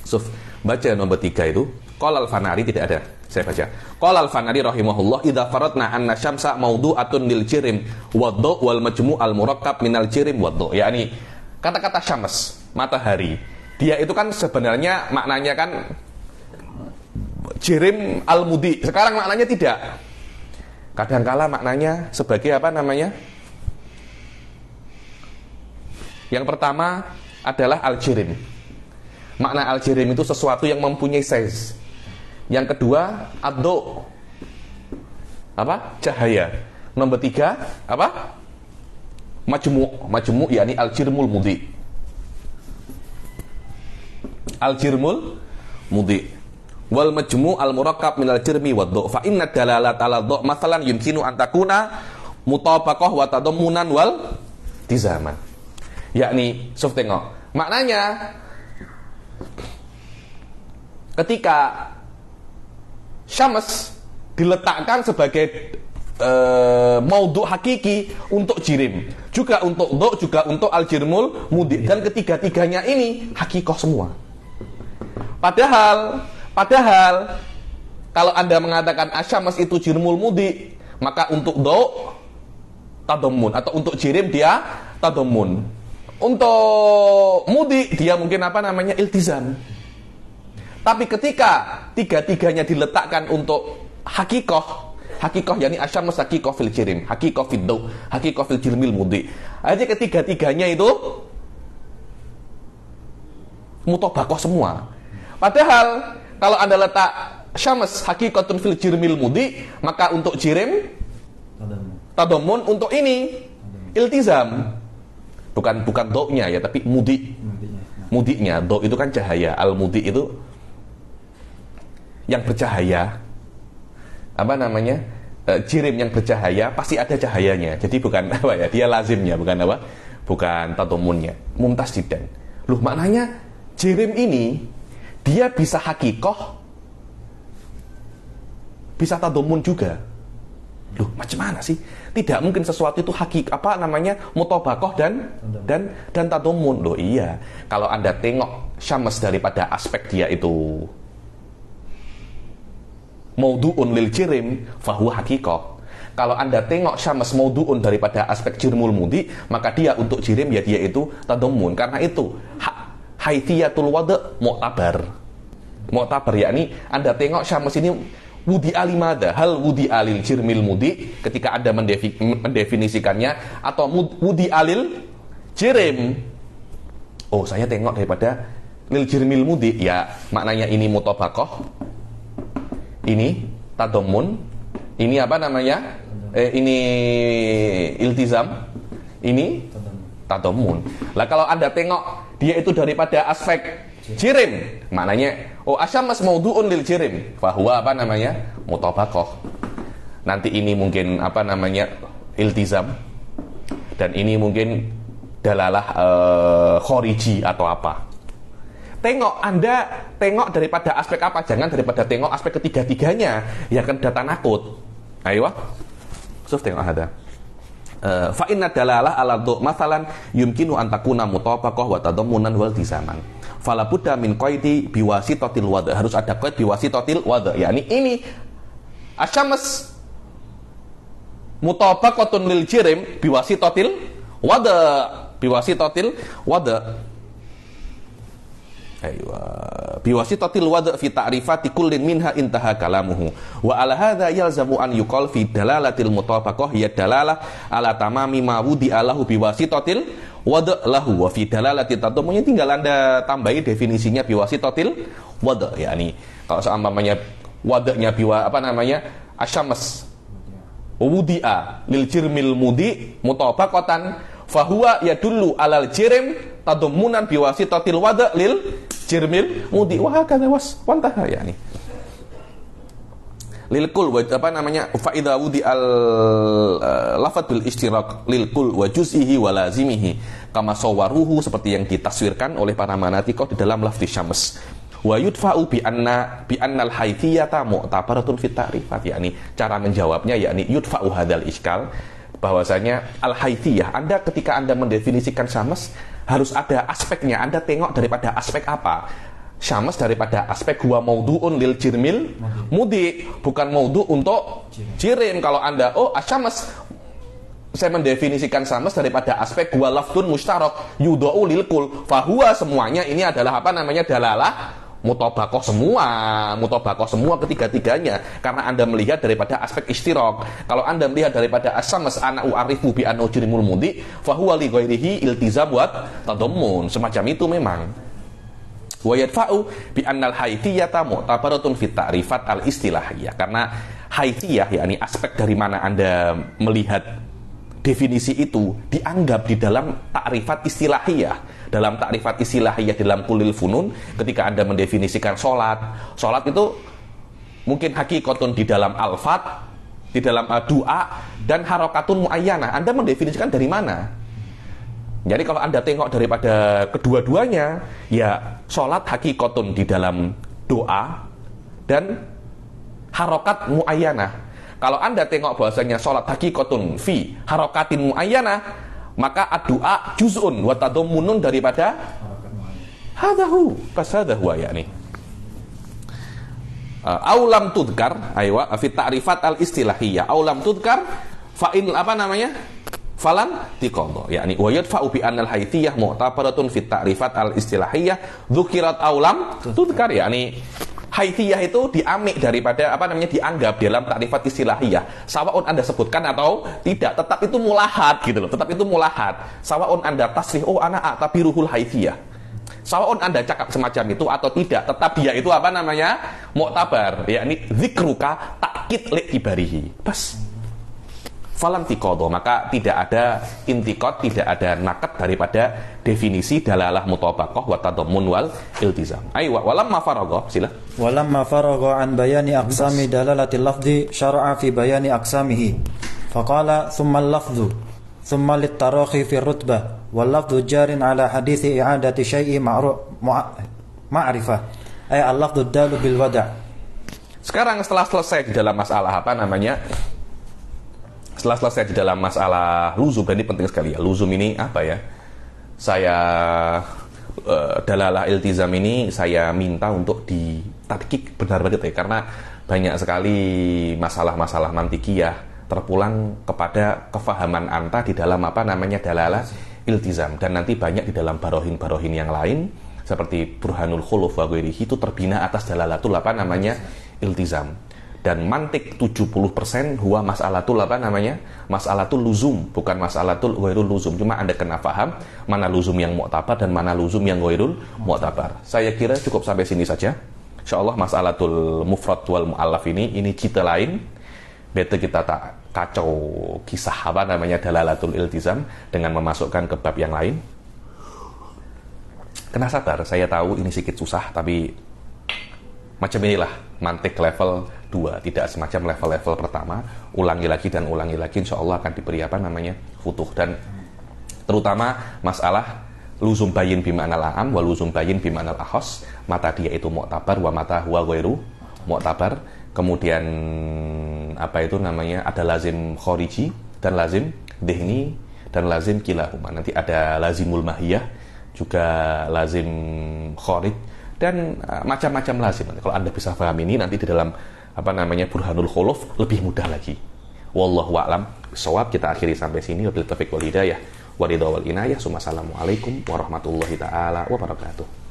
Suf, baca nomor 3 itu. Qala al-Fanari, tidak ada. Saya baca. Qala al-Fanari rahimahullah, idza faradna anna syamsa mawdu'atun lil jirim waddu wal majmu' al murakkab minal jirim waddu. Yakni kata-kata syams, matahari. Dia itu kan sebenarnya maknanya kan jirim al-mudi. Sekarang maknanya tidak. Kadangkala maknanya sebagai apa namanya? Yang pertama adalah al-jirim. Makna al-jirim itu sesuatu yang mempunyai size. Yang kedua ad-do, apa? Cahaya. Nomor 3 apa? Majmu' yakni al-jirmul mudhi. Al-jirmul mudhi. Wal majmu' al-murakkab min al-jirmi wad-do. Fa inna dalalat ala do masalan yumkinu an takuna mutabaqah wa tadammunan wal tizaman. Yakni, sof tengok. Maknanya ketika syams diletakkan sebagai maudhu hakiki untuk jirim, juga untuk do, juga untuk al-jirmul mudhi, dan ketiga-tiganya ini hakikoh semua. Padahal kalau Anda mengatakan asyams itu jirmul mudhi, maka untuk do tadammun, atau untuk jirim dia tadammun. Untuk mudhi dia mungkin apa namanya iltizam. Tapi ketika tiga-tiganya diletakkan untuk hakikoh yakni asyams hakikoh fil jirim, hakikoh fil do, hakikoh fil jirmil mudhi. Jadi ketiga-tiganya itu mutabaqah semua. Padahal kalau Anda letak syams hakikatun fil jirmil mudhi, maka untuk jirim tadammun, untuk ini iltizam. Bukan do-nya ya, tapi mudhi'nya. Do itu kan cahaya, al-mudhi itu yang bercahaya. Apa namanya? Jirim yang bercahaya pasti ada cahayanya. Jadi bukan apa ya? Dia lazimnya, bukan apa? Bukan tadammunnya. Mumtasjidan. Loh, maknanya jirim ini dia bisa hakikoh, bisa tadammun juga. Loh, macam mana sih? Tidak mungkin sesuatu itu mutabaqah dan tadammun. Loh iya, kalau Anda tengok syams daripada aspek dia itu maudhu'un lil jirim, fahuwa hakikoh. Kalau Anda tengok syams maudhu'un daripada aspek jirmul mudhi, maka dia untuk jirim ya dia itu tadammun. Karena itu haithiyatul wad' mu'tabar, yakni Anda tengok syams ini wudi alimada, hal wudi alil jirmil mudhi, ketika Anda mendefinisikannya, atau wudi alil jirim. Oh, saya tengok daripada lil jirmil mudhi, ya maknanya ini mutabaqah, ini tadammun, ini apa namanya? Ini iltizam, ini tadammun. Lah kalau Anda tengok dia itu daripada aspek jirim, maknanya asyams maudhu'un lil jirim, fahuwa apa namanya? Mutabaqah. Nanti ini mungkin apa namanya? Iltizam, dan ini mungkin dalalah khariji atau apa. Anda tengok daripada aspek apa, jangan daripada tengok aspek ketiga-tiganya, ya kan data nakut. Ayo, suf tengok ada. Fa inna dalalah ala do masalan yumkinu an takuna mutabaqah wa tadammunan wal tizaman. Fala budda min qaidi biwasitatil wad'. Harus ada qaid biwasitatil wad', yakni ini asyams mutabaqatun lil jirim biwasitatil wad'. Aywa biwasitatil wad' fi ta'rifati kullin minha intaha kalamuhu wa ala hadza yalzamu an yuqal fi dalalatil mutabaqah ya dalalah ala tamami ma wudi'a lahu biwasitatil wad' lahu wa fi dalalati tadammunnya. Tinggal Anda tambahi definisinya biwasitatil wad', yakni kalau seumpamanya wad'nya asyams wudi'a lil jirmil mudhi mutabaqatan fahuwa yadullu alal jirim tadammunan biwasitatil wad' lil jirmil mudhi wa hakadha wantaha, yakni lil kul fa idza wudi al lafadz bil ishtirak lil kul wa juz'ihi wa lazimihi kama sawaruhu, seperti yang ditaswirkan oleh para manatikoh di dalam lafzi syams. Wa yudfa'u bi annal haithiyata mu'tabaratun fit ta'rifat, yakni cara menjawabnya yakni yudfa'u hadzal iskal, bahwasanya al haithiyah, Anda ketika Anda mendefinisikan syams harus ada aspeknya. Anda tengok daripada aspek apa. Syams daripada aspek huwa maudhu'un lil jirmil mudhi, bukan maudhu' untuk jirim. Kalau Anda asyams, saya mendefinisikan syams daripada aspek huwa lafdun mustarak yudha'u lil kul, fahuwa, semuanya ini adalah apa namanya? Dalalah mutobakoh semua ketiga-tiganya, karena Anda melihat daripada aspek istirok. Kalau Anda melihat daripada as-samas ana u'arifu bi annahu jrimul mudhi fa huwa li ghairihi iltizam wa tadammun, semacam itu memang. Wa yadfa'u bi annal haitsiyata mu'tabaratun fit ta'rifat al-istilahiyah, karena haitsiyah yakni aspek dari mana Anda melihat definisi itu dianggap di dalam takrifat istilahiyah. Dalam takrifat istilahiyah dalam kulil funun, ketika Anda mendefinisikan sholat itu mungkin hakikatun di dalam alfat, di dalam doa, dan harokatun muayyanah. Anda mendefinisikan dari mana? Jadi kalau Anda tengok daripada kedua-duanya, ya sholat hakikatun di dalam doa dan harokat muayyanah. Kalau Anda tengok bahwasanya sholat hakikatun fi harokatin muayyanah, maka ad-du'a juz'un wa tadammunun daripada hadahu kasadahu yakni aulam tudkar aywa fi ta'rifat al-istilahiyah aulam tudkar fa in falan tiqadha yakni wa yadfa'u bi anal haitsiyah mu'tabaratun fi ta'rifat al-istilahiyah dzukirat aulam tudkar yakni haitsiyah itu diamik daripada dianggap dalam takrifat istilahiyah. Sawaun Anda sebutkan atau tidak, tetap itu mulahat gitu loh. Tetap itu mulahat. Sawaun Anda tasrih ana a'tabiruhul haitsiyah. Sawaun Anda cakap semacam itu atau tidak, tetap dia itu mu'tabar, yakni zikruka takkid li ibarihi. Bas. Falan tiqadha, maka tidak ada intiqad, tidak ada nakat daripada definisi dalalah mutabaqah wa tadammun wal iltizam. Walamma faragha, sila. Walamma faragha an bayani aqsami dalalatil lafzi syara'a fi bayani aqsamihi. Faqala thumma al-lafzu thumma lit-tarakhi fi rutbah wal lafzu jarin ala hadithi i'adati syai'i ma'rifah ay al-lafzu dalu bil wada'. Sekarang setelah selesai di dalam masalah setelah selesai di dalam masalah luzum, dan ini penting sekali ya. Luzum ini saya dalalah iltizam ini saya minta untuk ditadqiq benar-benar ya, karena banyak sekali masalah-masalah mantikiyah terpulang kepada kefahaman anta di dalam dalalah iltizam, dan nanti banyak di dalam barohin yang lain seperti Burhanul Khuluf wa ghairihi itu terbina atas dalalatul iltizam. Dan mantik 70% huwa mas'alatul mas'alatul luzum, bukan mas'alatul ghairul luzum. Cuma Anda kena paham mana luzum yang mu'tabar dan mana luzum yang ghairul mu'tabar. Saya kira cukup sampai sini saja. Insyaallah mas'alatul mufrad wal mu'allaf ini cerita lain. Beta kita tak kacau kisah dalalatul iltizam dengan memasukkan ke bab yang lain. Kena sabar, saya tahu ini sedikit susah, tapi macam inilah mantik level 2, tidak semacam level-level pertama. Ulangi lagi, insya Allah akan diberi futuh. Dan terutama masalah luzum bayin bima'nal a'am wa luzum bayin bima'nal akhos, mata dia itu mu'tabar wa mata huwa ghairu mu'tabar. Kemudian ada lazim khoriji dan lazim dihni dan lazim kilahuma. Nanti ada lazimul mahiyah, juga lazim khorij, dan macam-macam lazim. Kalau Anda bisa paham ini, nanti di dalam Burhanul Khuluf lebih mudah lagi. Wallahu a'lam bishawab. Kita akhiri sampai sini. Wabillahi taufiq wal hidayah wa ridha wal inayah. Assalamualaikum warahmatullahi taala wabarakatuh.